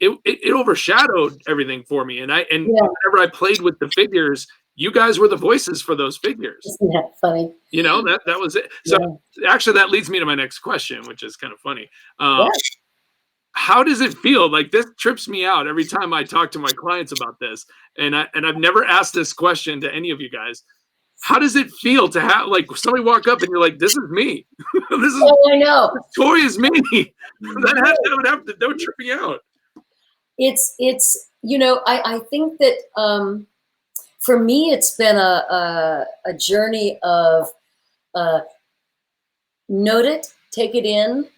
it overshadowed everything for me. And whenever I played with the figures, you guys were the voices for those figures. Isn't that funny? You know, that was it. So actually that leads me to my next question, which is kind of funny. How does it feel? Like, this trips me out every time I talk to my clients about this. And I've never asked this question to any of you guys. How does it feel to have, like, somebody walk up and you're like, this is me. This is, I know. This toy is me. that would trip me out. It's you know, I think that for me, it's been a journey of note it, take it in,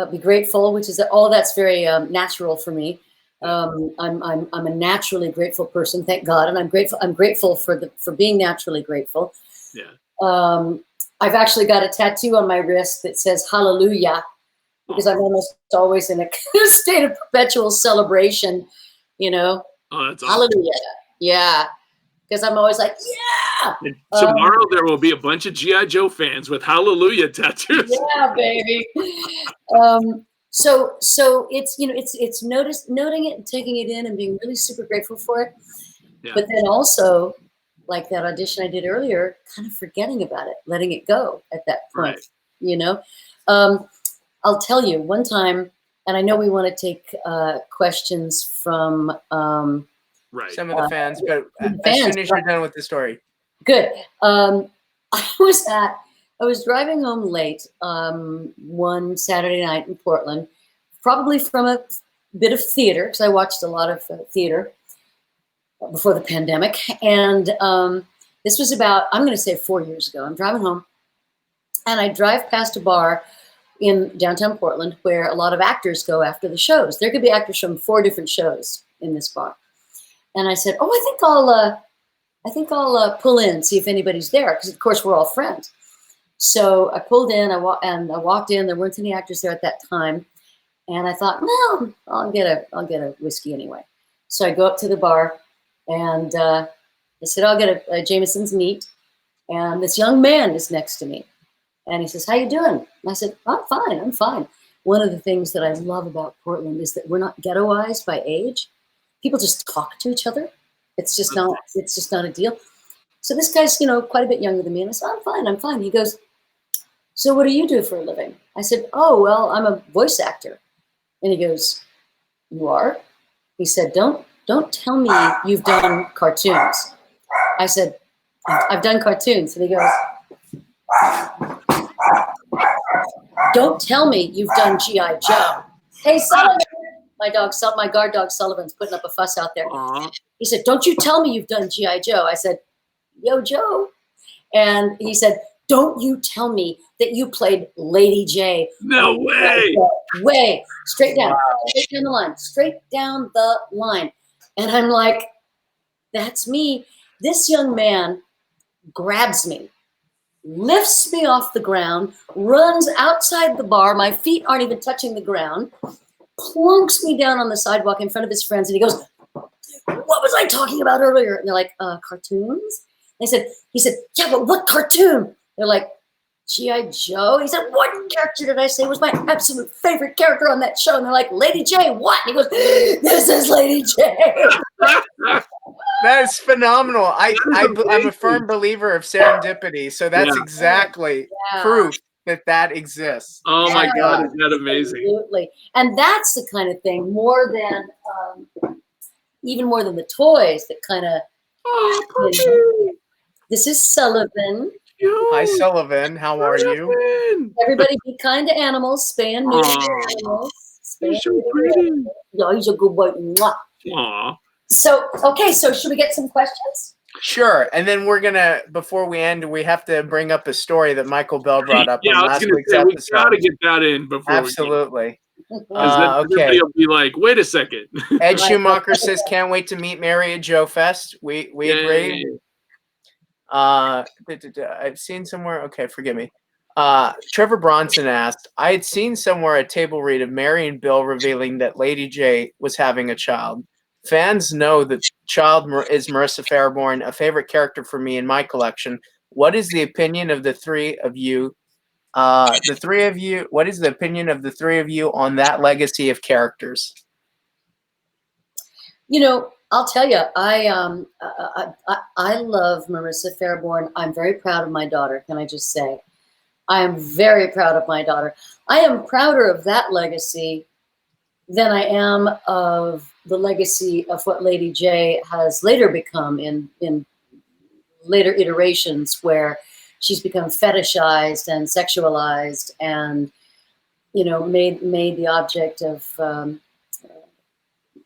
be grateful, which is all that's very natural for me. I'm a naturally grateful person, thank God, and I'm grateful for being naturally grateful. Yeah. I've actually got a tattoo on my wrist that says Hallelujah, because I'm almost always in a state of perpetual celebration, you know. Oh, that's awesome. Hallelujah. Yeah. Because I'm always like, yeah. And tomorrow there will be a bunch of G.I. Joe fans with Hallelujah tattoos. Yeah, baby. So it's, you know, it's noting it and taking it in and being really super grateful for it. Yeah. But then also, like that audition I did earlier, kind of forgetting about it, letting it go at that point. Right. You know, I'll tell you one time, and I know we want to take questions from some of the fans, but as soon as you're done with the story. Good. I was driving home late one Saturday night in Portland, probably from a bit of theater, because I watched a lot of theater before the pandemic. And this was about, I'm going to say 4 years ago. I'm driving home, and I drive past a bar in downtown Portland where a lot of actors go after the shows. There could be actors from 4 different shows in this bar. And I said, oh, I think I'll pull in, see if anybody's there, because of course we're all friends. So I pulled in, I walked in. There weren't any actors there at that time, and I thought, no, I'll get a whiskey anyway. So I go up to the bar, and I said, I'll get a Jameson's neat. And this young man is next to me, and he says, how you doing? And I said, I'm fine. One of the things that I love about Portland is that we're not ghettoized by age. People just talk to each other. It's just not a deal. So this guy's, you know, quite a bit younger than me. And I said, I'm fine. He goes, so what do you do for a living? I said, oh, well, I'm a voice actor. And he goes, you are? He said, don't tell me you've done cartoons. I said, I've done cartoons. And he goes, don't tell me you've done G.I. Joe. Hey, Sullivan. My guard dog Sullivan's putting up a fuss out there. He said, don't you tell me you've done G.I. Joe. I said, yo, Joe. And he said, don't you tell me that you played Lady Jaye. No way. Way. Straight down. Straight down the line. Straight down the line. And I'm like, that's me. This young man grabs me, lifts me off the ground, runs outside the bar. My feet aren't even touching the ground, plunks me down on the sidewalk in front of his friends. And he goes, what was I talking about earlier? And they're like, cartoons? He said, yeah, but what cartoon? They're like, G.I. Joe. He said, what character did I say was my absolute favorite character on that show? And they're like, Lady Jaye, what? And he goes, this is Lady Jaye. That is phenomenal. I'm a firm believer of serendipity. So that's exactly proof that exists. Oh my God, is that amazing? Absolutely. And that's the kind of thing, more than, even more than the toys that kind of, this is Sullivan. Hi, Sullivan. How are you? Everybody be kind to animals. Spay and neuter animals. He's so pretty. Yeah, he's a good boy. Mwah. So, okay, so should we get some questions? Sure. And then we're going to, before we end, we have to bring up a story that Michael Bell brought up on last week's episode. We got to get that in before Absolutely. Okay. Will be like, wait a second. Ed Schumacher says, can't wait to meet Mary at Joe Fest. We agree. I've seen somewhere. Okay, forgive me. Trevor Bronson asked, I had seen somewhere a table read of Mary and Bill revealing that Lady Jaye was having a child. Fans know that child is Marissa Fairborn, a favorite character for me in my collection. What is the opinion of the three of you? What is the opinion of the three of you on that legacy of characters? You know, I'll tell you, I love Marissa Fairborn. I'm very proud of my daughter. Can I just say, I am very proud of my daughter. I am prouder of that legacy than I am of the legacy of what Lady Jaye has later become in later iterations, where she's become fetishized and sexualized and, you know, made the object of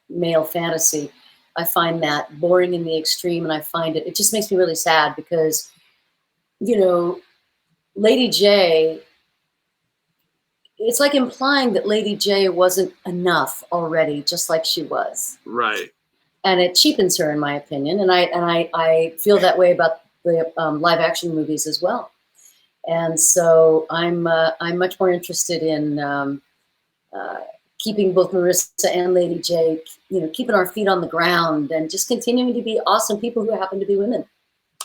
male fantasy. I find that boring in the extreme, and I find it just makes me really sad because, you know, Lady Jaye, it's like implying that Lady Jaye wasn't enough already, just like she was. Right. And it cheapens her, in my opinion. And I feel that way about the live action movies as well. And so I'm much more interested in keeping both Marissa and Lady Jaye, you know, keeping our feet on the ground and just continuing to be awesome people who happen to be women.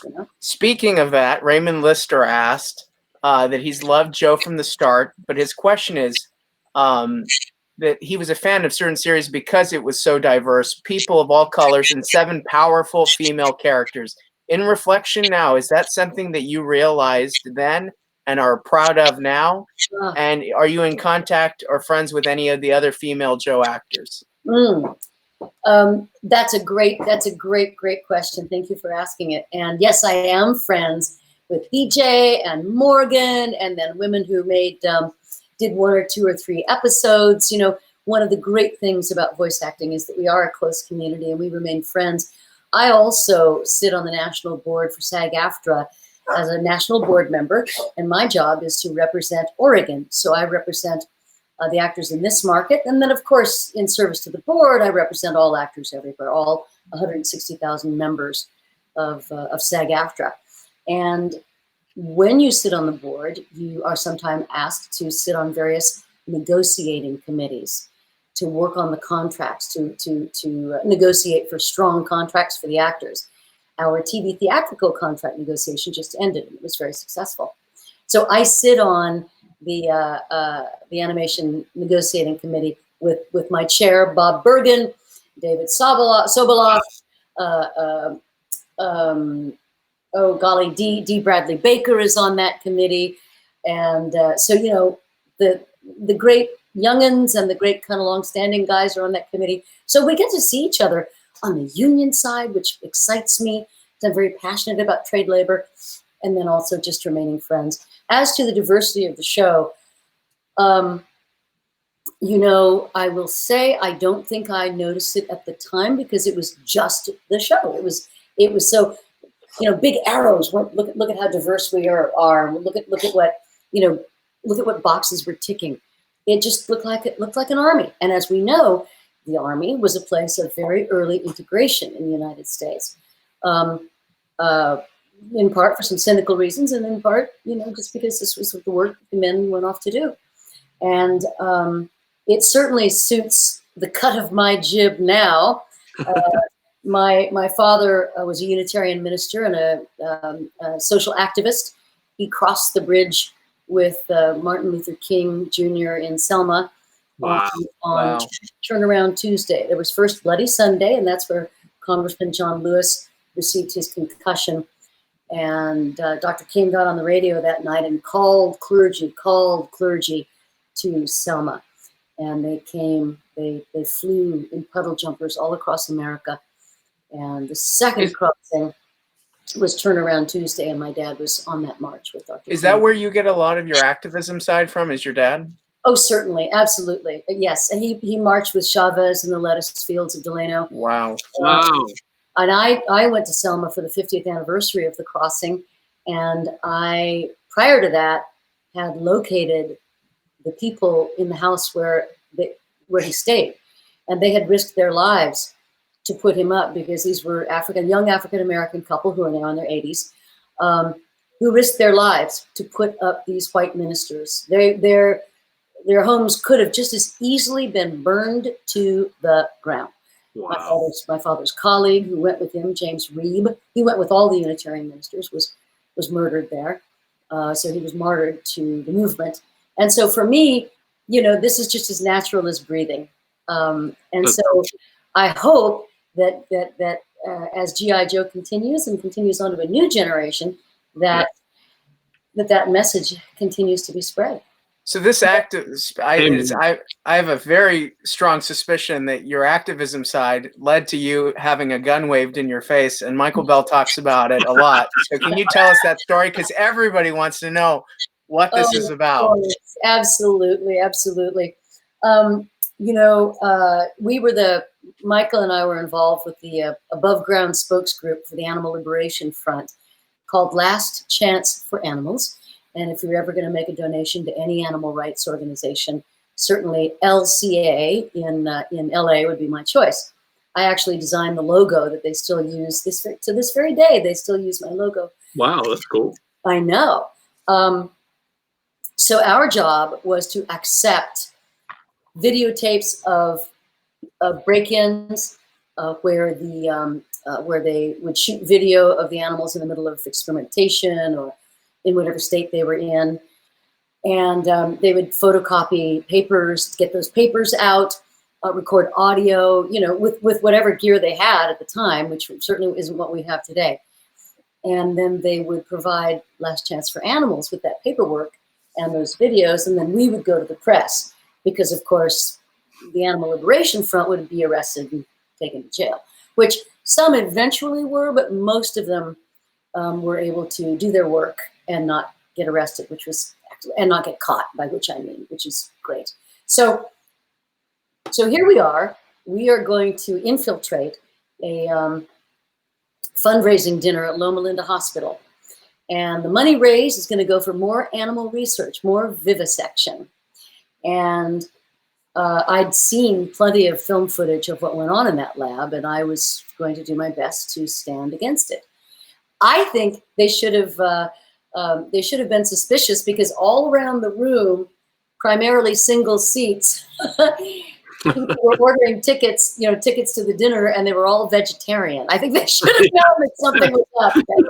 You know? Speaking of that, Raymond Lister asked that he's loved Joe from the start, but his question is that he was a fan of certain series because it was so diverse, people of all colors, and 7 powerful female characters. In reflection now, is that something that you realized then and are proud of now? And are you in contact or friends with any of the other female Joe actors? That's a great question. Thank you for asking it. And yes, I am friends with BJ and Morgan, and then women who did 1 or 2 or 3 episodes. You know, one of the great things about voice acting is that we are a close community and we remain friends. I also sit on the national board for SAG-AFTRA as a national board member, and my job is to represent Oregon. So I represent the actors in this market, and then of course, in service to the board, I represent all actors everywhere, all 160,000 members of SAG-AFTRA. And when you sit on the board, you are sometimes asked to sit on various negotiating committees, to work on the contracts, to negotiate for strong contracts for the actors. Our TV theatrical contract negotiation just ended, and it was very successful. So I sit on the animation negotiating committee with my chair, Bob Bergen, David Soboloff, oh golly, D. Bradley Baker is on that committee. And so, you know, the great youngins and the great kind of long-standing guys are on that committee. So we get to see each other on the union side, which excites me. I'm very passionate about trade labor, and then also just remaining friends. As to the diversity of the show, you know, I will say I don't think I noticed it at the time because it was just the show. It was so big arrows. Look at how diverse we are. Look at what, look at what boxes we're ticking. It just looked like an army. And as we know, the army was a place of very early integration in the United States, in part for some cynical reasons, and in part, just because this was the work the men went off to do. And it certainly suits the cut of my jib now. My father was a Unitarian minister and a social activist. He crossed the bridge with Martin Luther King Jr. in Selma on Turnaround Tuesday. There was first Bloody Sunday, and that's where Congressman John Lewis received his concussion. And Dr. King got on the radio that night and called clergy to Selma. And they came, they flew in puddle jumpers all across America. And the second crossing was Turnaround Tuesday, and my dad was on that march with Dr. Is that where you get a lot of your activism side from, is your dad? Oh, certainly. Absolutely. Yes. And he marched with Chavez in the lettuce fields of Delano. Wow. And I went to Selma for the 50th anniversary of the crossing. And I, prior to that, had located the people in the house where he stayed. And they had risked their lives to put him up, because these were young African-American couple who are now in their 80s, who risked their lives to put up these white ministers. Their homes could have just as easily been burned to the ground. Wow. My father's colleague who went with him, James Reeb, he went with all the Unitarian ministers, was murdered there. So he was martyred to the movement. And so for me, this is just as natural as breathing. And so I hope that as G.I. Joe continues on to a new generation, that message continues to be spread. So this act, I have a very strong suspicion that your activism side led to you having a gun waved in your face, and Michael Bell talks about it a lot. So can you tell us that story? Because everybody wants to know what this is about. Absolutely, absolutely. Michael and I were involved with the above ground spokes group for the Animal Liberation Front called Last Chance for Animals. And if you're ever going to make a donation to any animal rights organization, certainly LCA in LA would be my choice. I actually designed the logo that they still use to this very day. They still use my logo. Wow, that's cool. I know. So our job was to accept videotapes of break-ins where they would shoot video of the animals in the middle of experimentation or in whatever state they were in, and they would photocopy papers, get those papers out, record audio, with whatever gear they had at the time, which certainly isn't what we have today. And then they would provide Last Chance for Animals with that paperwork and those videos, and then we would go to the press, because of course the Animal Liberation Front would be arrested and taken to jail, which some eventually were, but most of them were able to do their work and not get arrested, and not get caught, by which I mean, which is great. So here we are. We are going to infiltrate a fundraising dinner at Loma Linda Hospital. And the money raised is going to go for more animal research, more vivisection. And I'd seen plenty of film footage of what went on in that lab, and I was going to do my best to stand against it. I think they should have been suspicious, because all around the room, primarily single seats, people were ordering tickets to the dinner, and they were all vegetarian. I think they should have known that something was up at that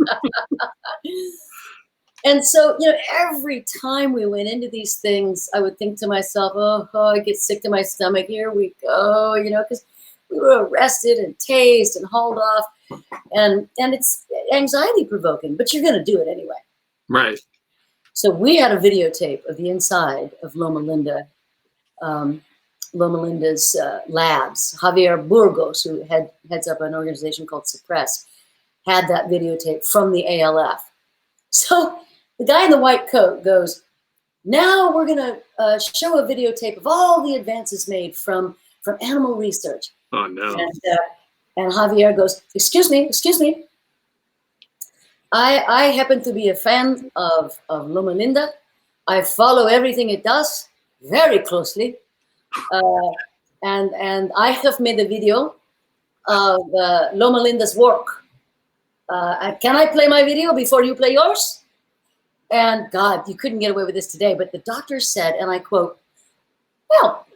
time. And so, every time we went into these things, I would think to myself, oh, I get sick to my stomach. Here we go, because we were arrested and tased and hauled off. And it's anxiety provoking, but you're going to do it anyway. Right. So we had a videotape of the inside of Loma Linda's labs. Javier Burgos, who heads up an organization called Suppress, had that videotape from the ALF. So the guy in the white coat goes, now we're going to show a videotape of all the advances made from animal research. Oh, no. And Javier goes, excuse me. I happen to be a fan of Loma Linda. I follow everything it does very closely. And I have made a video of Loma Linda's work. Can I play my video before you play yours? And God, you couldn't get away with this today, but the doctor said, and I quote, well,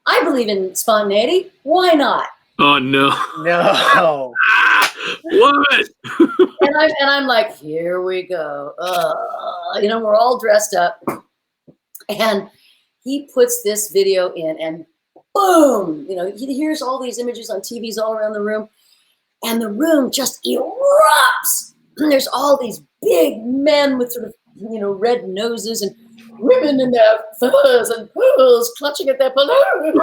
I believe in spontaneity. Why not? Oh no. No. Love it. and I'm like, here we go. You know, we're all dressed up. And he puts this video in and boom, you know, he hears all these images on TVs all around the room. And the room just erupts. And there's all these big men with sort of, you know, red noses and women in their furs and pearls clutching at their balloons.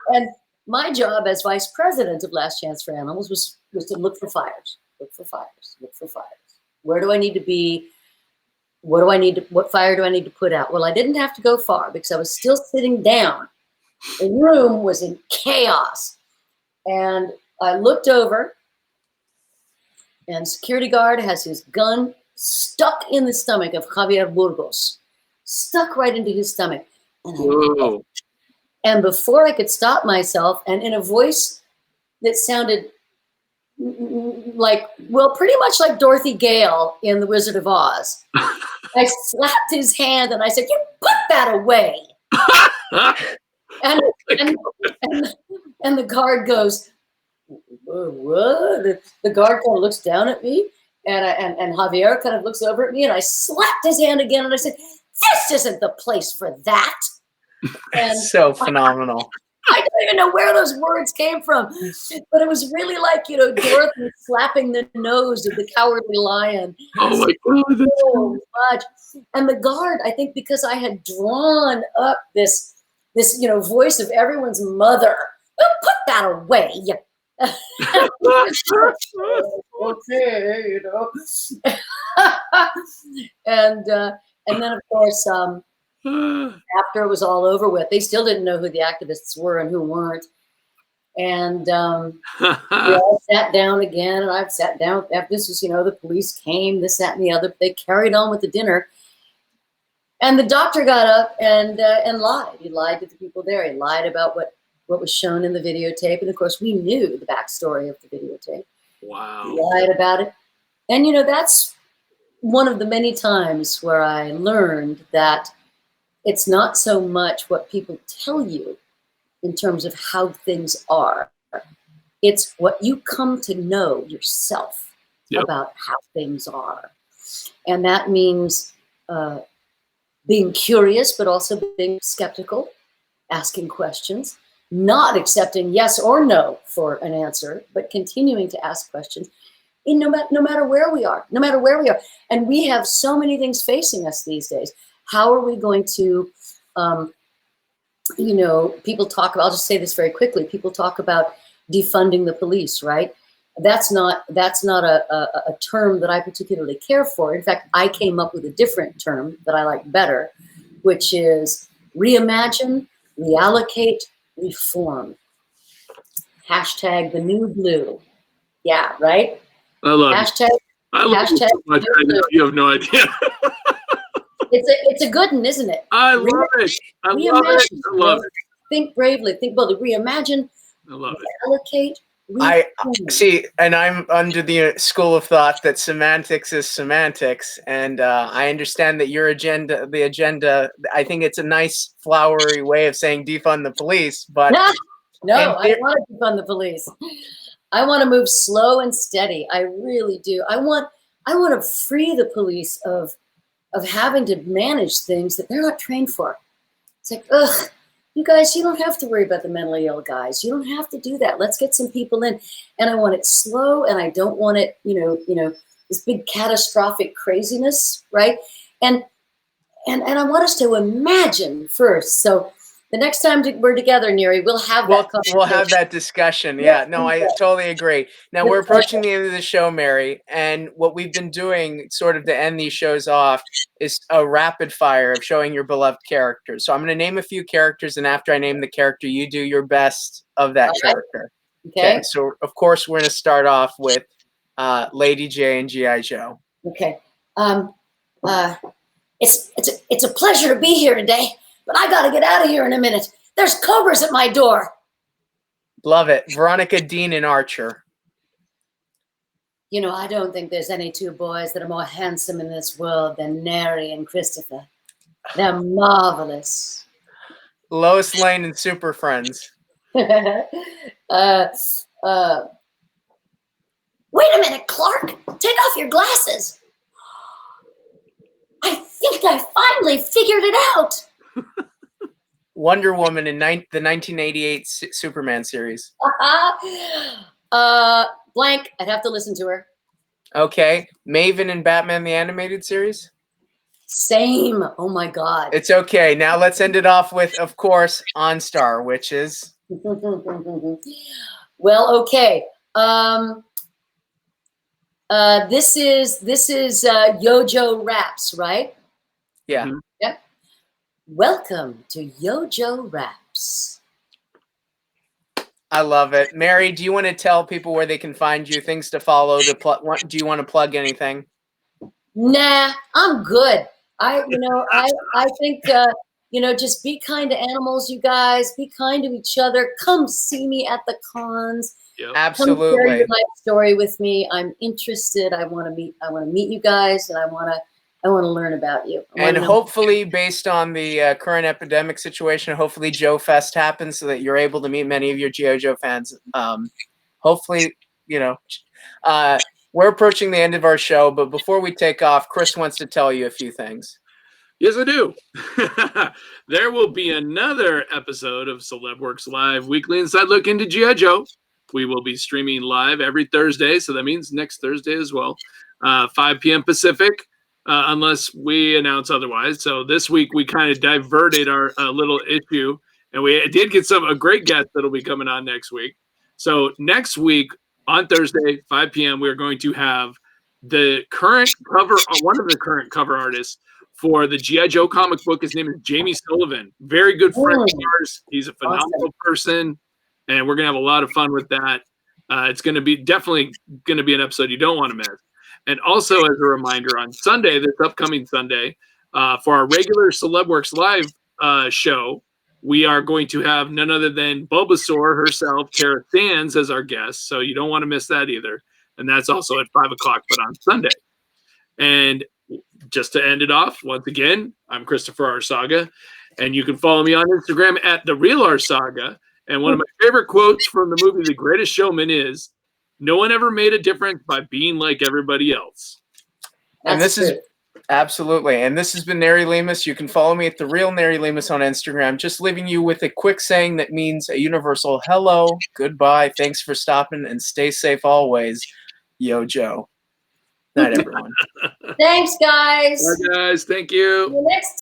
and my job as vice president of Last Chance for Animals was to look for fires, look for fires, look for fires. Where do I need to be? What fire do I need to put out? Well, I didn't have to go far because I was still sitting down. The room was in chaos. And I looked over, and security guard has his gun stuck in the stomach of Javier Burgos, stuck right into his stomach. And before I could stop myself, and in a voice that sounded like, well, pretty much like Dorothy Gale in The Wizard of Oz, I slapped his hand and I said, "You put that away." And the guard goes, "What?" The guard kind of looks down at me, and Javier kind of looks over at me, and I slapped his hand again, and I said, "This isn't the place for that." And so phenomenal. I don't even know where those words came from, but it was really like, you know, Dorothy slapping the nose of the cowardly lion. Oh my God, that's so much. And the guard, I think, because I had drawn up this, you know, voice of everyone's mother. "Oh, put that away." Okay, you know. And then of course, after it was all over with, they still didn't know who the activists were and who weren't. And we all sat down again, and I've sat down after this was, you know, the police came, this, that, and the other. They carried on with the dinner. And the doctor got up and lied. He lied to the people there. He lied about what was shown in the videotape. And of course, we knew the backstory of the videotape. wow. He lied about it. And, you know, that's one of the many times where I learned that it's not so much what people tell you in terms of how things are. It's what you come to know yourself about how things are. And that means being curious, but also being skeptical, asking questions, not accepting yes or no for an answer, but continuing to ask questions in no matter where we are, And we have so many things facing us these days. How are we going to, you know, people talk about, I'll just say this very quickly, people talk about defunding the police, right? That's not a term that I particularly care for. In fact, I came up with a different term that I like better, which is reimagine, reallocate, reform. Hashtag the new blue. Yeah, right? I love hashtag, it. I love hashtag it so much. You have no idea. It's a good one, isn't it? I love it. I love it. Think bravely, think boldly, reimagine, I love it. reallocate, I see, and I'm under the school of thought that semantics is semantics, and I understand that your agenda, I think it's a nice flowery way of saying defund the police, but no, I want to defund the police. I want to move slow and steady. I really do. I want to free the police of having to manage things that they're not trained for. It's like, ugh. You guys, you don't have to worry about the mentally ill guys. You don't have to do that. Let's get some people in. And I want it slow, and I don't want it, you know, this big catastrophic craziness, right? And I want us to imagine first. So the next time we're together, Nery, we'll have that conversation. We'll have that discussion. Yeah, no, I totally agree. Now, we're approaching the end of the show, Mary, and what we've been doing sort of to end these shows off is a rapid fire of showing your beloved characters. So I'm going to name a few characters, and after I name the character, you do your best of that character. Okay. So, of course, we're going to start off with Lady Jaye and Gi Joe. Okay. It's a pleasure to be here today, but I got to get out of here in a minute. There's cobras at my door. Love it. Veronica, Dean, and Archer. You know, I don't think there's any two boys that are more handsome in this world than Nery and Christopher. They're marvelous. Lois Lane and Super Friends. Wait a minute, Clark. Take off your glasses. I think I finally figured it out. Wonder Woman in the 1988 Superman series. Blank. I'd have to listen to her. Okay. Maven in Batman the Animated Series. Same. Oh my God. It's okay. Now let's end it off with, of course, OnStar, which is. Well, okay. This is Yojo Raps, right? Yeah. Mm-hmm. Yep. Welcome to Yojo Raps. I love it. Mary, do you want to tell people where they can find you, things to follow? Do you want to plug anything? Nah, I'm good. I think just be kind to animals, you guys. Be kind to each other. Come see me at the cons. Yep. Absolutely. Come share your life story with me. I'm interested. I want to meet you guys, and I want to learn about you. And hopefully, based on the current epidemic situation, hopefully Joe Fest happens so that you're able to meet many of your G.I. Joe fans. Hopefully, we're approaching the end of our show, but before we take off, Chris wants to tell you a few things. Yes, I do. There will be another episode of CelebWorx Live Weekly Inside Look into G.I. Joe. We will be streaming live every Thursday, so that means next Thursday as well, 5 p.m. Pacific, unless we announce otherwise. So this week we kind of diverted our little issue, and we did get a great guest that'll be coming on next week. So next week on Thursday, 5 p.m., we're going to have the current cover, one of the current cover artists for the G.I. Joe comic book. His name is Jamie Sullivan. Very good friend of ours. He's a phenomenal person. And we're going to have a lot of fun with that. It's going to be definitely going to be an episode you don't want to miss. And also, as a reminder, on Sunday, this upcoming Sunday, for our regular CelebWorx Live show, we are going to have none other than Bulbasaur herself, Tara Sands, as our guest. So you don't want to miss that either. And that's also at 5 o'clock, but on Sunday. And just to end it off, once again, I'm Christopher Arsaga. And you can follow me on Instagram at @TheRealArsaga. And one of my favorite quotes from the movie The Greatest Showman is, "No one ever made a difference by being like everybody else." And this is absolutely. And this has been Nery Lemus. You can follow me at @TheRealNeryLemus on Instagram. Just leaving you with a quick saying that means a universal hello, goodbye, thanks for stopping, and stay safe always. Yo, Joe. Night, everyone. Thanks, guys. Bye, guys. Thank you. See you next